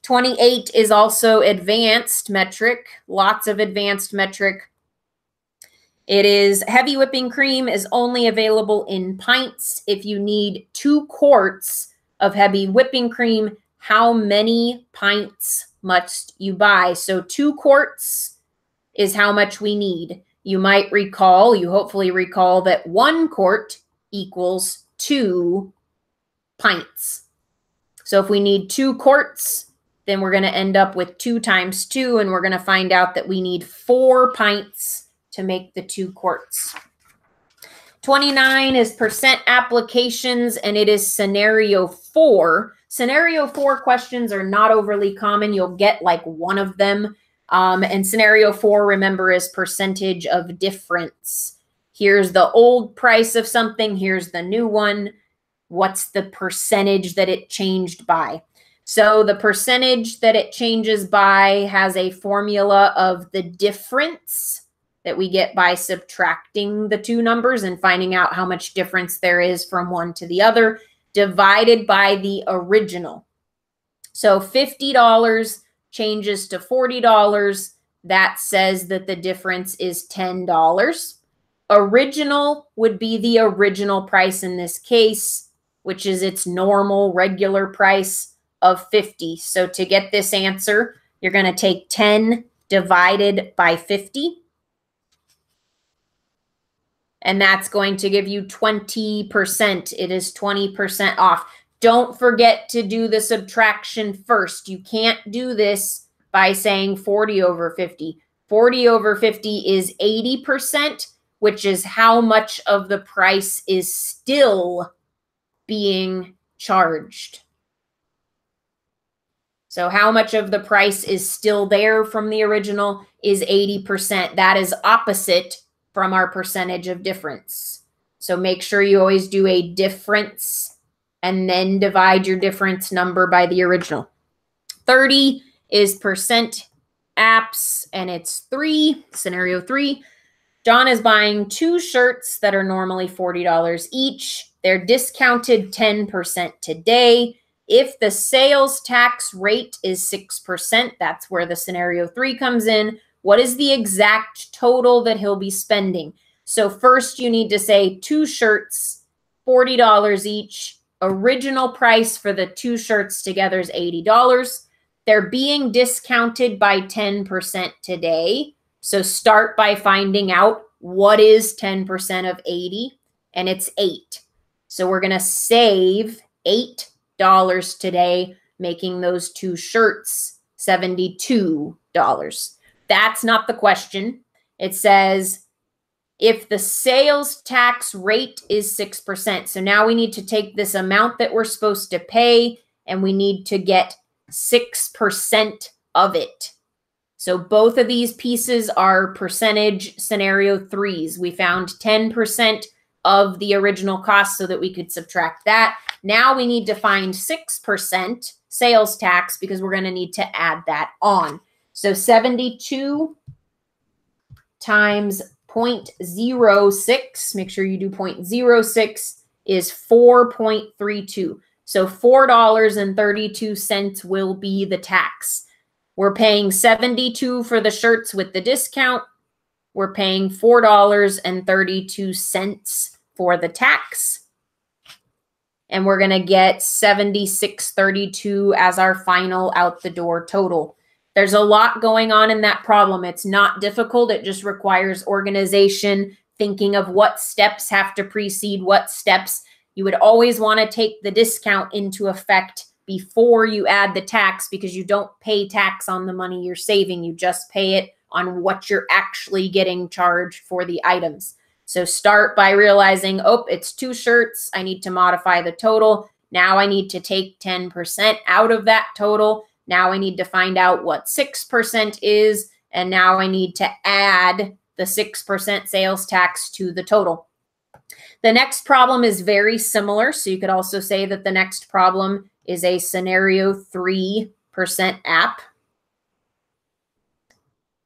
28 is also advanced metric. Lots of advanced metric. It is heavy whipping cream is only available in pints. If you need 2 quarts of heavy whipping cream, how many pints must you buy? So 2 quarts is how much we need. You might recall, you hopefully recall that 1 quart equals 2 pints. So if we need 2 quarts, then we're going to end up with 2 times 2, and we're going to find out that we need 4 pints to make the 2 quarts. 29 is percent applications, and it is scenario 4. Scenario 4 questions are not overly common. You'll get like one of them. And scenario 4, remember, is percentage of difference. Here's the old price of something. Here's the new one. What's the percentage that it changed by? So the percentage that it changes by has a formula of the difference that we get by subtracting the two numbers and finding out how much difference there is from one to the other, divided by the original. So $50 changes to $40. That says that the difference is $10. Original would be the original price in this case, which is its normal regular price of 50. So to get this answer, you're going to take 10 divided by 50. And that's going to give you 20%. It is 20% off. Don't forget to do the subtraction first. You can't do this by saying 40 over 50. 40 over 50 is 80%, which is how much of the price is still being charged. So how much of the price is still there from the original is 80%. That is opposite from our percentage of difference. So make sure you always do a difference and then divide your difference number by the original. 30 is percent apps, and it's 3, scenario 3. John is buying 2 shirts that are normally $40 each. They're discounted 10% today. If the sales tax rate is 6%, that's where the scenario 3 comes in. What is the exact total that he'll be spending? So first you need to say 2 shirts, $40 each. Original price for the 2 shirts together is $80. They're being discounted by 10% today. So start by finding out what is 10% of 80, and it's 8. So we're going to save $8 today, making those 2 shirts $72. That's not the question. It says if the sales tax rate is 6%. So now we need to take this amount that we're supposed to pay and we need to get 6% of it. So both of these pieces are percentage scenario 3s. We found 10% of the original cost so that we could subtract that. Now we need to find 6% sales tax because we're going to need to add that on. So 72 times 0.06, make sure you do 0.06, is 4.32. So $4.32 will be the tax. We're paying $72 for the shirts with the discount. We're paying $4.32 for the tax. And we're going to get $76.32 as our final out the door total. There's a lot going on in that problem. It's not difficult. It just requires organization, thinking of what steps have to precede what steps. You would always want to take the discount into effect before you add the tax because you don't pay tax on the money you're saving. You just pay it on what you're actually getting charged for the items. So start by realizing, oh, it's 2 shirts. I need to modify the total. Now I need to take 10% out of that total. Now I need to find out what 6% is. And now I need to add the 6% sales tax to the total. The next problem is very similar. So you could also say that the next problem is a scenario 3% app.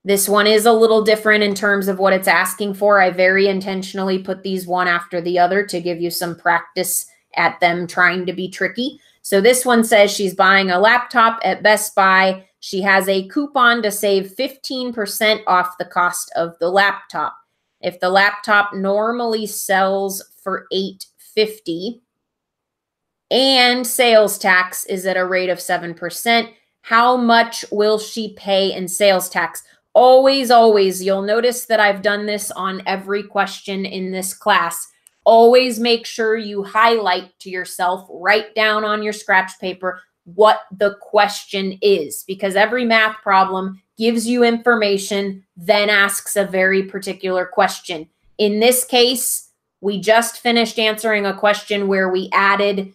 This one is a little different in terms of what it's asking for. I very intentionally put these one after the other to give you some practice at them trying to be tricky. So this one says she's buying a laptop at Best Buy. She has a coupon to save 15% off the cost of the laptop. If the laptop normally sells for $850 and sales tax is at a rate of 7%, how much will she pay in sales tax? Always, always, you'll notice that I've done this on every question in this class. Always make sure you highlight to yourself, write down on your scratch paper what the question is, because every math problem gives you information, then asks a very particular question. In this case, we just finished answering a question where we added,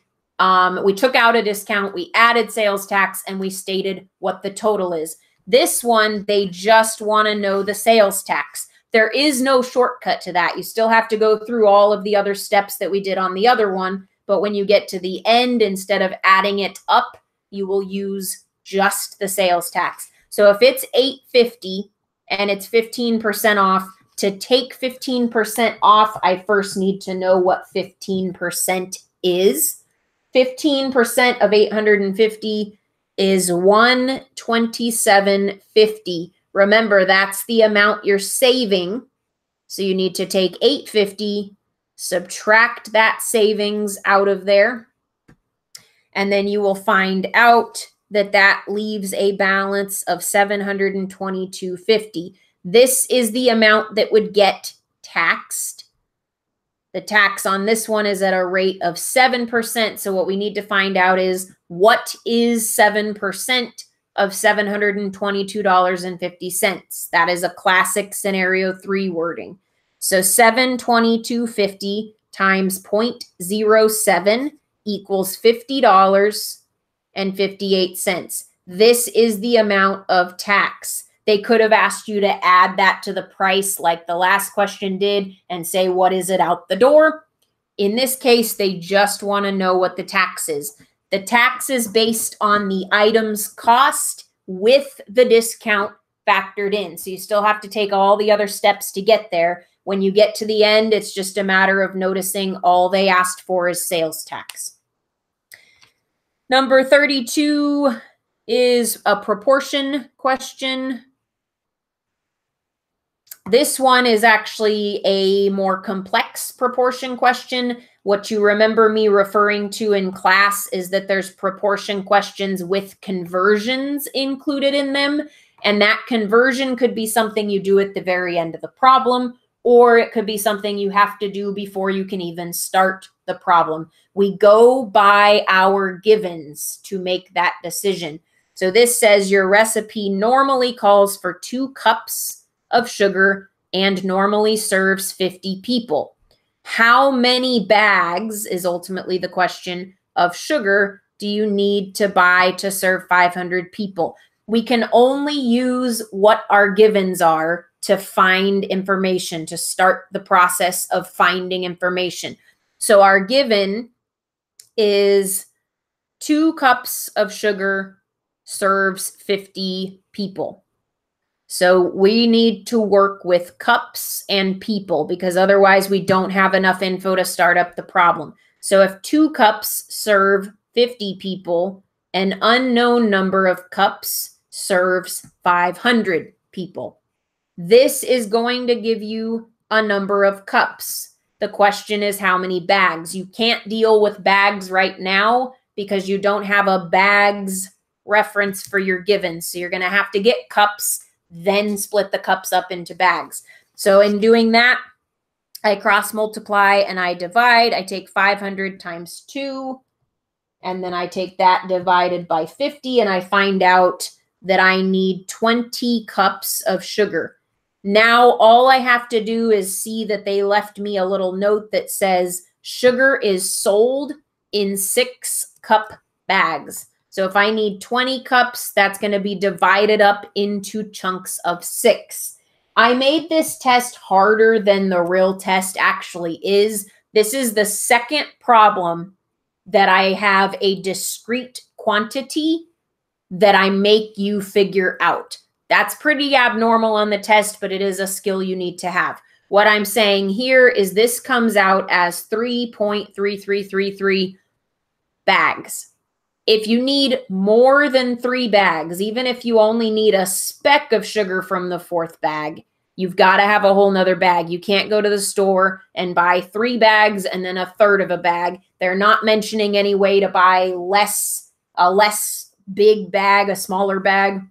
we took out a discount, we added sales tax, and we stated what the total is. This one, they just want to know the sales tax. There is no shortcut to that. You still have to go through all of the other steps that we did on the other one. But when you get to the end, instead of adding it up, you will use just the sales tax. So if it's $8.50 and it's 15% off, to take 15% off, I first need to know what 15% is. 15% of 850 is $127.50. Remember, that's the amount you're saving. So you need to take $850, subtract that savings out of there, and then you will find out that that leaves a balance of $722.50. This is the amount that would get taxed. The tax on this one is at a rate of 7%. So what we need to find out is, what is 7% of $722.50? That is a classic scenario 3 wording. So $722.50 times 0.07 equals $50.58. This is the amount of tax. They could have asked you to add that to the price like the last question did and say, what is it out the door? In this case, they just want to know what the tax is. The tax is based on the item's cost with the discount factored in. So you still have to take all the other steps to get there. When you get to the end, it's just a matter of noticing all they asked for is sales tax. Number 32 is a proportion question. This one is actually a more complex proportion question. What you remember me referring to in class is that there's proportion questions with conversions included in them. And that conversion could be something you do at the very end of the problem, or it could be something you have to do before you can even start the problem. We go by our givens to make that decision. So this says your recipe normally calls for 2 cups of sugar and normally serves 50 people. How many bags, is ultimately the question, of sugar do you need to buy to serve 500 people? We can only use what our givens are to find information, to start the process of finding information. So our given is 2 cups of sugar serves 50 people. So we need to work with cups and people, because otherwise we don't have enough info to start up the problem. So if 2 cups serve 50 people, an unknown number of cups serves 500 people. This is going to give you a number of cups. The question is how many bags. You can't deal with bags right now because you don't have a bags reference for your given. So you're going to have to get cups, then split the cups up into bags. So in doing that, I cross multiply and I divide. I take 500 times 2, and then I take that divided by 50, and I find out that I need 20 cups of sugar. Now all I have to do is see that they left me a little note that says sugar is sold in 6-cup bags. So if I need 20 cups, that's going to be divided up into chunks of 6. I made this test harder than the real test actually is. This is the second problem that I have a discrete quantity that I make you figure out. That's pretty abnormal on the test, but it is a skill you need to have. What I'm saying here is this comes out as 3.3333 bags. If you need more than 3 bags, even if you only need a speck of sugar from the 4th bag, you've got to have a whole nother bag. You can't go to the store and buy 3 bags and then 1/3 of a bag. They're not mentioning any way to buy a less big bag, a smaller bag.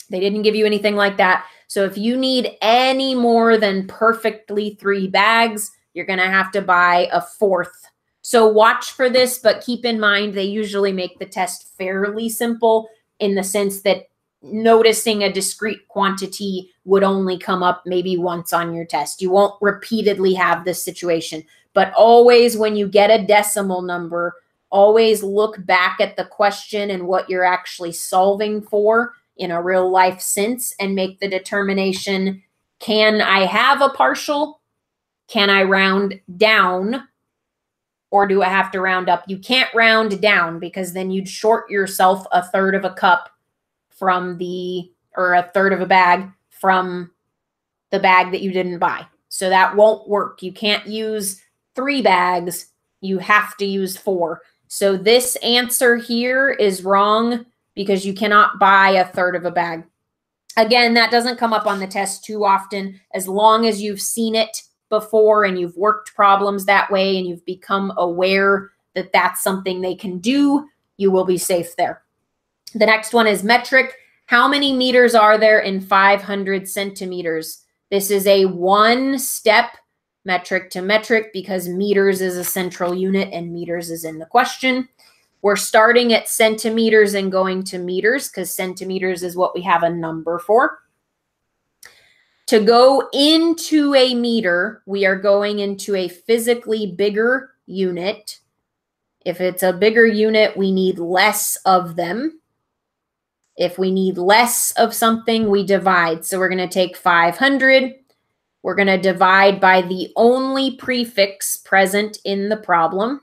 They didn't give you anything like that. So if you need any more than perfectly 3 bags, you're going to have to buy a 4th. So watch for this, but keep in mind they usually make the test fairly simple in the sense that noticing a discrete quantity would only come up maybe once on your test. You won't repeatedly have this situation. But always when you get a decimal number, always look back at the question and what you're actually solving for, in a real life sense and make the determination, can I have a partial? Can I round down? Or do I have to round up? You can't round down because then you'd short yourself a third of a cup from or a third of a bag from the bag that you didn't buy. So that won't work. You can't use 3 bags. You have to use 4. So this answer here is wrong because you cannot buy a third of a bag. Again, that doesn't come up on the test too often. As long as you've seen it before and you've worked problems that way and you've become aware that that's something they can do, you will be safe there. The next one is metric. How many meters are there in 500 centimeters? This is a 1-step metric to metric because meters is a central unit and meters is in the question. We're starting at centimeters and going to meters because centimeters is what we have a number for. To go into a meter, we are going into a physically bigger unit. If it's a bigger unit, we need less of them. If we need less of something, we divide. So we're going to take 500. We're going to divide by the only prefix present in the problem,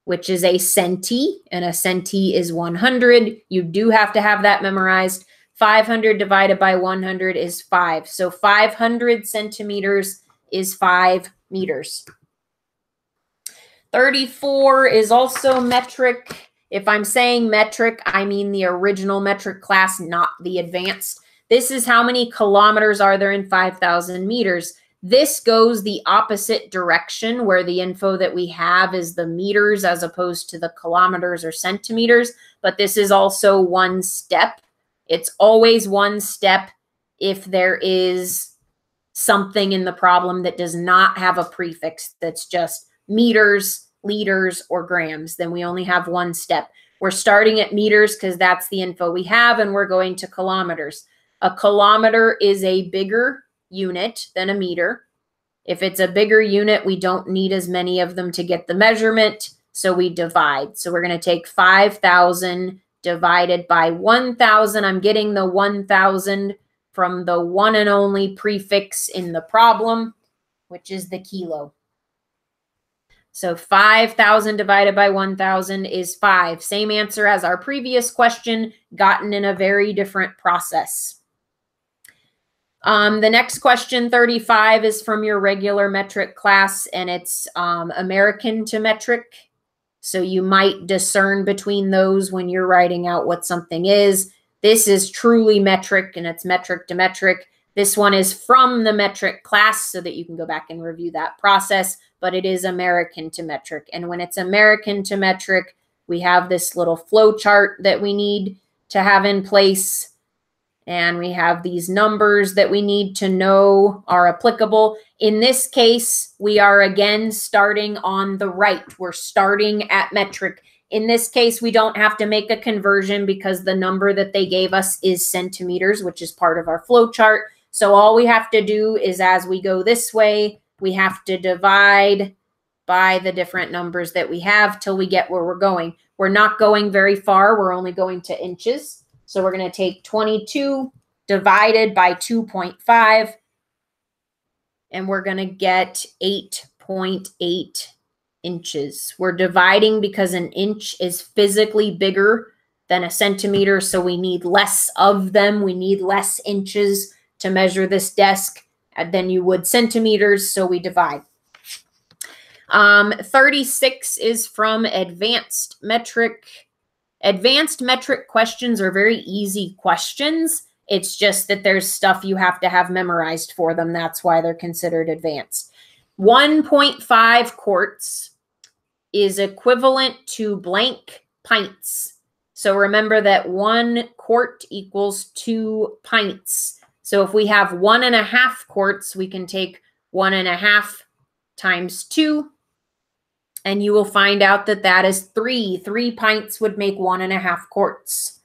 which is a centi, and a centi is 100. You do have to have that memorized. 500 divided by 100 is 5. So 500 centimeters is 5 meters. 34 is also metric. If I'm saying metric, I mean the original metric class, not the advanced. This is how many kilometers are there in 5,000 meters. This goes the opposite direction where the info that we have is the meters as opposed to the kilometers or centimeters, but this is also 1 step. It's always 1 step if there is something in the problem that does not have a prefix that's just meters, liters, or grams. Then we only have 1 step. We're starting at meters because that's the info we have, and we're going to kilometers. A kilometer is a bigger unit than a meter. If it's a bigger unit, we don't need as many of them to get the measurement, so we divide. So we're going to take 5,000 divided by 1,000. I'm getting the 1,000 from the one and only prefix in the problem, which is the kilo. So 5,000 divided by 1,000 is 5. Same answer as our previous question, gotten in a very different process. The next question, 35, is from your regular metric class, and it's American to metric. So you might discern between those when you're writing out what something is. This is truly metric, and it's metric to metric. This one is from the metric class so that you can go back and review that process, but it is American to metric. And when it's American to metric, we have this little flow chart that we need to have in place. And we have these numbers that we need to know are applicable. In this case, we are again starting on the right. We're starting at metric. In this case, we don't have to make a conversion because the number that they gave us is centimeters, which is part of our flow chart. So all we have to do is as we go this way, we have to divide by the different numbers that we have till we get where we're going. We're not going very far. We're only going to inches. So we're going to take 22 divided by 2.5, and we're going to get 8.8 inches. We're dividing because an inch is physically bigger than a centimeter, so we need less of them. We need less inches to measure this desk than you would centimeters, so we divide. 36 is from advanced metric. Advanced metric questions are very easy questions. It's just that there's stuff you have to have memorized for them. That's why they're considered advanced. 1.5 quarts is equivalent to blank pints. So remember that 1 quart equals 2 pints. So if we have 1.5 quarts, we can take 1.5 times 2. And you will find out that that is 3. 3 pints would make 1.5 quarts.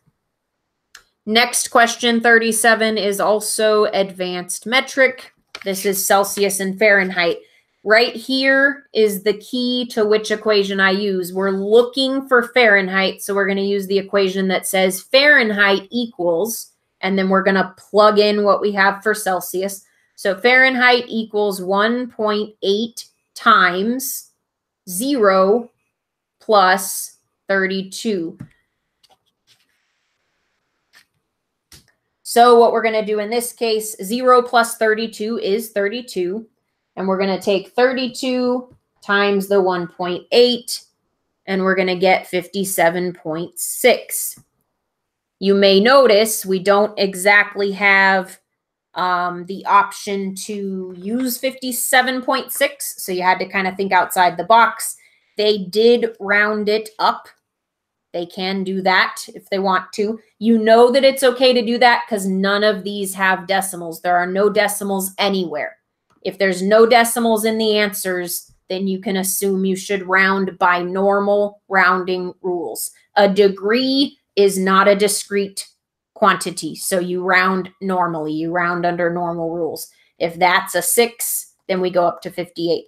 Next question, 37, is also advanced metric. This is Celsius and Fahrenheit. Right here is the key to which equation I use. We're looking for Fahrenheit, so we're going to use the equation that says Fahrenheit equals, and then we're going to plug in what we have for Celsius. So Fahrenheit equals 1.8 times 0 plus 32. So what we're going to do in this case, 0 plus 32 is 32. And we're going to take 32 times the 1.8, and we're going to get 57.6. You may notice we don't exactly have the option to use 57.6, so you had to kind of think outside the box. They did round it up. They can do that if they want to. You know that it's okay to do that because none of these have decimals. There are no decimals anywhere. If there's no decimals in the answers, then you can assume you should round by normal rounding rules. A degree is not a discrete quantity, so you round normally. You round under normal rules. If that's a 6, then we go up to 58.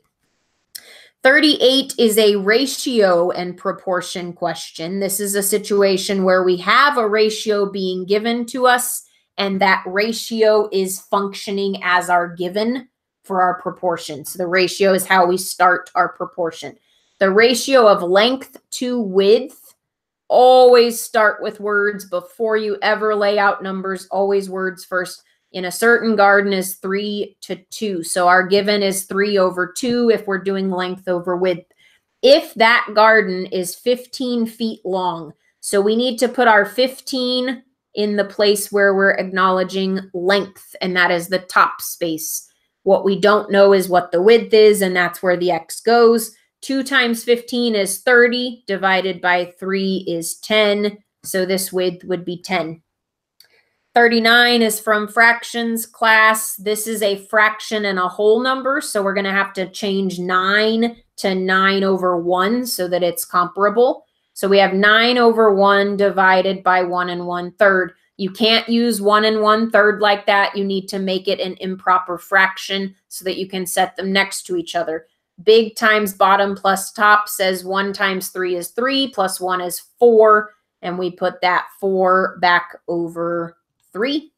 38 is a ratio and proportion question. This is a situation where we have a ratio being given to us, and that ratio is functioning as our given for our proportion. So the ratio is how we start our proportion. The ratio of length to width, always start with words before you ever lay out numbers, always words first. In a certain garden is 3 to 2. So our given is 3 over 2 if we're doing length over width. If that garden is 15 feet long, so we need to put our 15 in the place where we're acknowledging length, and that is the top space. What we don't know is what the width is, and that's where the X goes. 2 times 15 is 30, divided by 3 is 10, so this width would be 10. 39 is from fractions class. This is a fraction and a whole number, so we're going to have to change 9 to 9 over 1 so that it's comparable. So we have 9 over 1 divided by 1 1/3. You can't use 1 1/3 like that. You need to make it an improper fraction so that you can set them next to each other. Big times bottom plus top says 1 times 3 is 3, plus 1 is 4, and we put that 4 back over 3.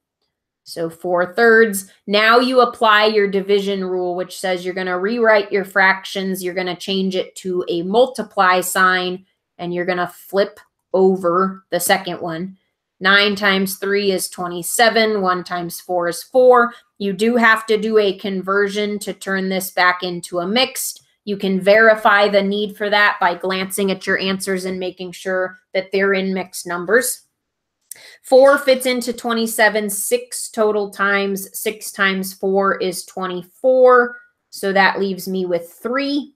So 4/3. Now you apply your division rule, which says you're going to rewrite your fractions. You're going to change it to a multiply sign, and you're going to flip over the second one. 9 times 3 is 27. 1 times 4 is 4. You do have to do a conversion to turn this back into a mixed. You can verify the need for that by glancing at your answers and making sure that they're in mixed numbers. 4 fits into 27. 6 total times 6 times 4 is 24. So that leaves me with 3.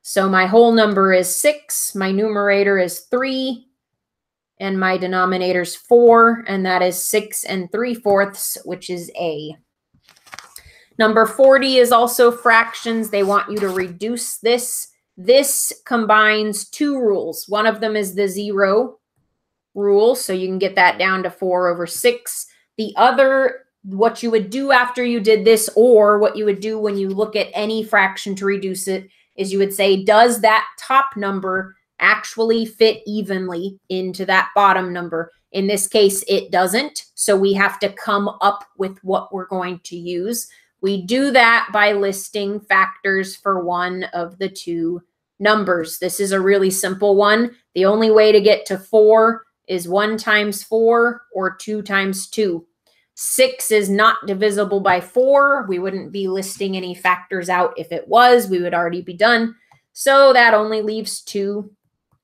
So my whole number is 6. My numerator is 3. And my denominator is 4. And that is 6 3/4, which is A. Number 40 is also fractions. They want you to reduce this. This combines 2 rules. One of them is the 0 rule, so you can get that down to 4 over 6. The other, what you would do after you did this, or what you would do when you look at any fraction to reduce it, is you would say, does that top number actually fit evenly into that bottom number? In this case, it doesn't, so we have to come up with what we're going to use. We do that by listing factors for one of the 2 numbers. This is a really simple one. The only way to get to 4 is 1 times 4 or 2 times 2. 6 is not divisible by 4. We wouldn't be listing any factors out. If it was, we would already be done. So that only leaves 2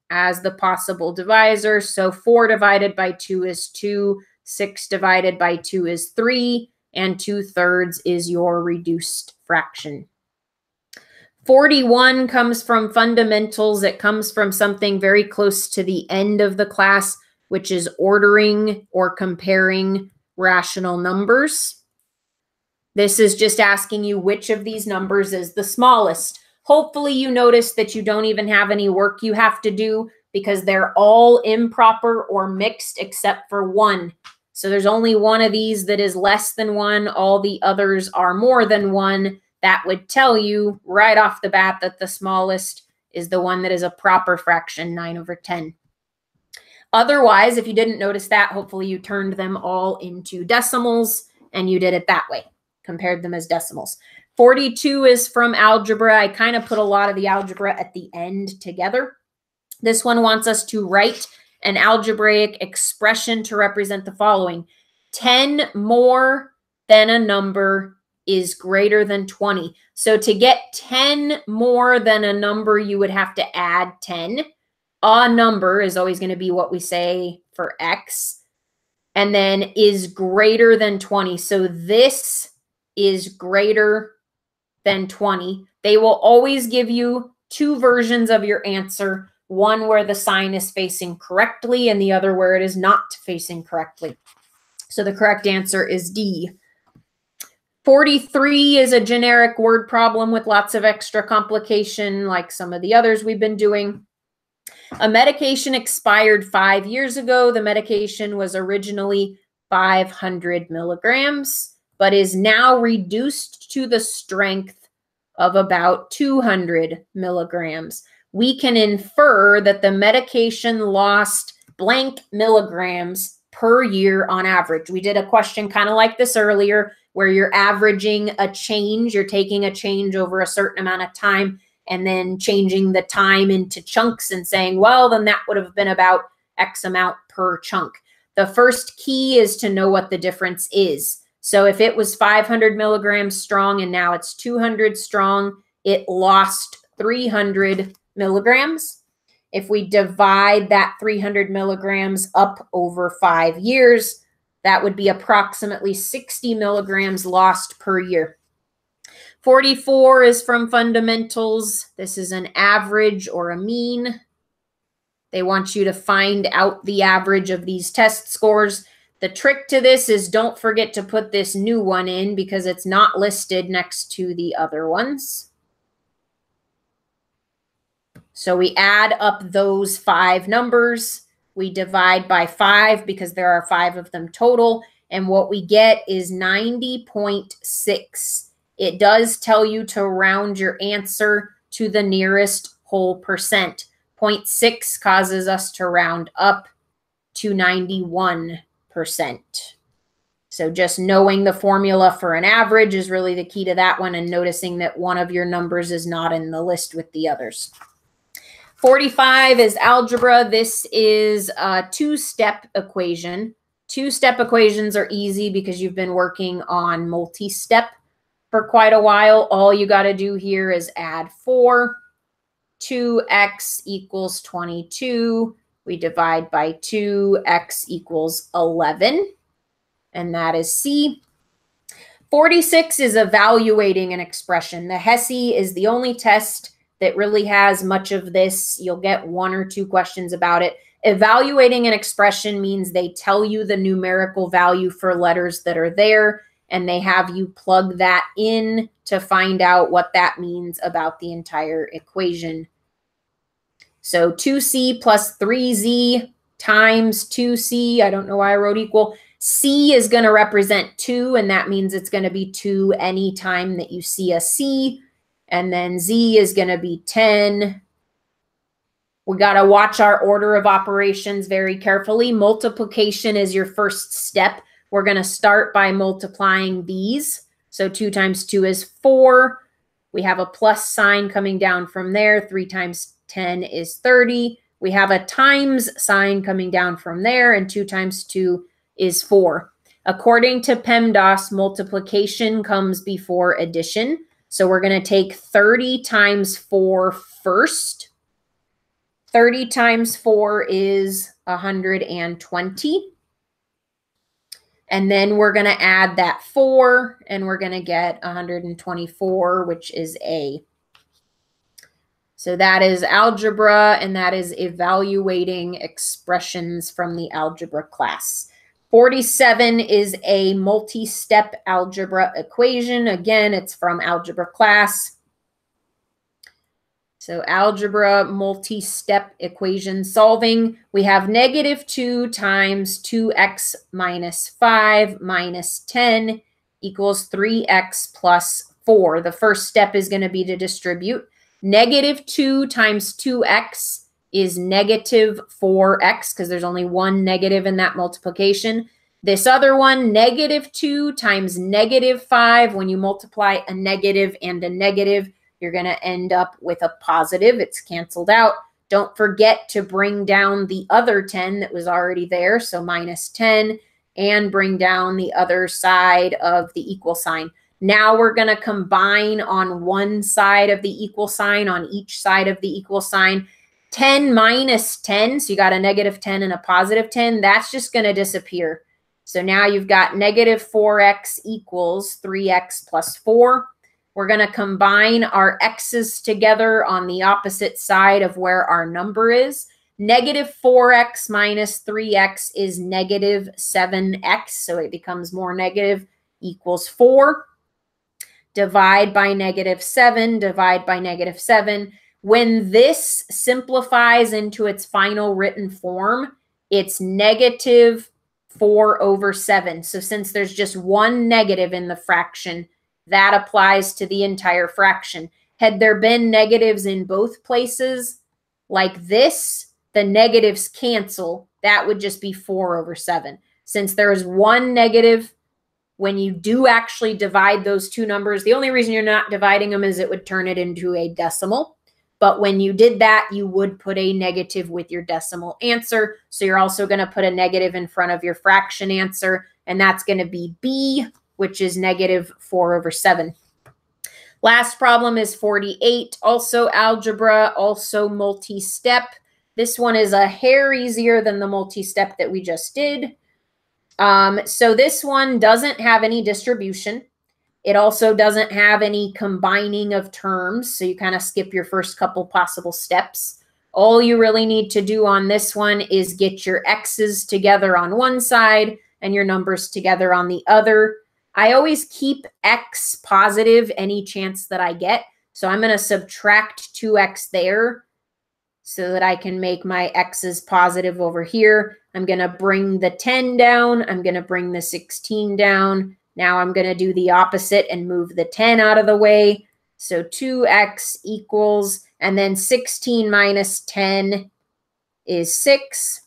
as the possible divisor. So 4 divided by 2 is 2. 6 divided by 2 is 3. And 2/3 is your reduced fraction. 41 comes from fundamentals. It comes from something very close to the end of the class, which is ordering or comparing rational numbers. This is just asking you which of these numbers is the smallest. Hopefully you notice that you don't even have any work you have to do because they're all improper or mixed except for 1. So there's only one of these that is less than 1. All the others are more than 1. that would tell you right off the bat that the smallest is the one that is a proper fraction, 9/10. Otherwise, if you didn't notice that, hopefully you turned them all into decimals and you did it that way, compared them as decimals. 42 is from algebra. I kind of put a lot of the algebra at the end together. This one wants us to write an algebraic expression to represent the following. 10 more than a number is greater than 20. So to get 10 more than a number, you would have to add 10. A number is always going to be what we say for x, and then is greater than 20. So this is greater than 20. They will always give you two versions of your answer, one where the sign is facing correctly and the other where it is not facing correctly. So the correct answer is D. 43 is a generic word problem with lots of extra complication like some of the others we've been doing. A medication expired 5 years ago. The medication was originally 500 milligrams, but is now reduced to the strength of about 200 milligrams. We can infer that the medication lost blank milligrams per year on average. We did a question kind of like this earlier, where you're averaging a change. You're taking a change over a certain amount of time and then changing the time into chunks and saying, well, then that would have been about X amount per chunk. The first key is to know what the difference is. So if it was 500 milligrams strong and now it's 200 strong, it lost 300 milligrams. If we divide that 300 milligrams up over 5 years, that would be approximately 60 milligrams lost per year. 44 is from fundamentals. This is an average or a mean. They want you to find out the average of these test scores. The trick to this is don't forget to put this new one in because it's not listed next to the other ones. So we add up those 5 numbers. We divide by 5 because there are 5 of them total. And what we get is 90.6. It does tell you to round your answer to the nearest whole percent. 0.6 causes us to round up to 91%. So just knowing the formula for an average is really the key to that one, and noticing that one of your numbers is not in the list with the others. 45 is algebra. This is a two-step equation. Two-step equations are easy because you've been working on multi-step for quite a while. All you got to do here is add 4. 2x equals 22. We divide by 2, x equals 11. And that is C. 46 is evaluating an expression. The HESI is the only test that really has much of this. You'll get 1 or 2 questions about it. Evaluating an expression means they tell you the numerical value for letters that are there, and they have you plug that in to find out what that means about the entire equation. So 2c plus 3z times 2c, I don't know why I wrote equal. C is going to represent 2, and that means it's going to be 2 anytime that you see a c. And then z is going to be 10. We got to watch our order of operations very carefully. Multiplication is your first step. We're going to start by multiplying these. So 2 times 2 is 4. We have a plus sign coming down from there. 3 times 10 is 30. We have a times sign coming down from there, and 2 times 2 is 4. According to PEMDAS, multiplication comes before addition. So we're going to take 30 times 4 first. 30 times 4 is 120. And then we're going to add that 4, and we're going to get 124, which is A. So that is algebra, and that is evaluating expressions from the algebra class. 47 is a multi-step algebra equation. Again, it's from algebra class. So algebra multi-step equation solving. We have -2 times 2x minus 5 minus 10 equals 3x plus 4. The first step is going to be to distribute. Negative 2 times 2x is negative 4x because there's only one negative in that multiplication. This other one, negative 2 times negative 5, when you multiply a negative and a negative, you're going to end up with a positive. It's canceled out. Don't forget to bring down the other 10 that was already there, so minus 10, and bring down the other side of the equal sign. Now we're going to combine on one side of the equal sign, on each side of the equal sign. 10 minus 10, so you got a negative 10 and a positive 10, that's just going to disappear. So now you've got negative 4x equals 3x plus 4. We're going to combine our x's together on the opposite side of where our number is. Negative 4x minus 3x is negative 7x, so it becomes more negative, equals 4. Divide by negative 7, divide by negative 7. When this simplifies into its final written form, it's negative 4 over 7. So since there's just one negative in the fraction, that applies to the entire fraction. Had there been negatives in both places, like this, the negatives cancel. That would just be 4 over 7. Since there is one negative, when you do actually divide those two numbers, the only reason you're not dividing them is it would turn it into a decimal. But when you did that, you would put a negative with your decimal answer. So you're also going to put a negative in front of your fraction answer, and that's going to be B, which is negative 4 over 7. Last problem is 48, also algebra, also multi-step. This one is a hair easier than the multi-step that we just did. So this one doesn't have any distribution. It also doesn't have any combining of terms, so you kind of skip your first couple possible steps. All you really need to do on this one is get your x's together on one side and your numbers together on the other. I always keep x positive any chance that I get, so I'm going to subtract 2x there so that I can make my x's positive over here. I'm going to bring the 10 down. I'm going to bring the 16 down. Now I'm going to do the opposite and move the 10 out of the way. So 2x equals, and then 16 minus 10 is 6.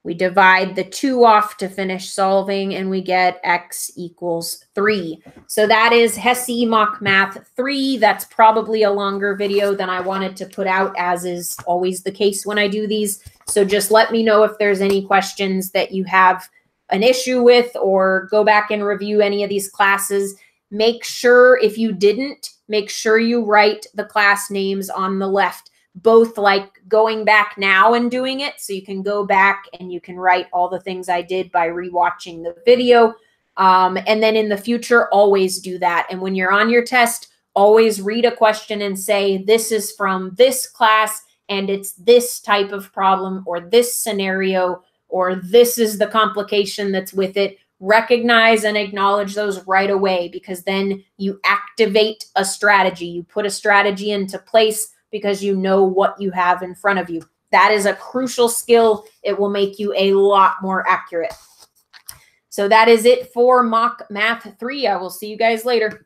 We divide the 2 off to finish solving, and we get x equals 3. So that is HESI Mock Math 3. That's probably a longer video than I wanted to put out, as is always the case when I do these. So just let me know if there's any questions that you have an issue with, or go back and review any of these classes. Make sure, if you didn't, make sure you write the class names on the left, both like going back now and doing it, so you can go back and you can write all the things I did by rewatching the video. And then in the future, always do that. And when you're on your test, always read a question and say, this is from this class, and it's this type of problem, or this scenario, or this is the complication that's with it. Recognize and acknowledge those right away, because then you activate a strategy. You put a strategy into place because you know what you have in front of you. That is a crucial skill. It will make you a lot more accurate. So that is it for Mock Math 3. I will see you guys later.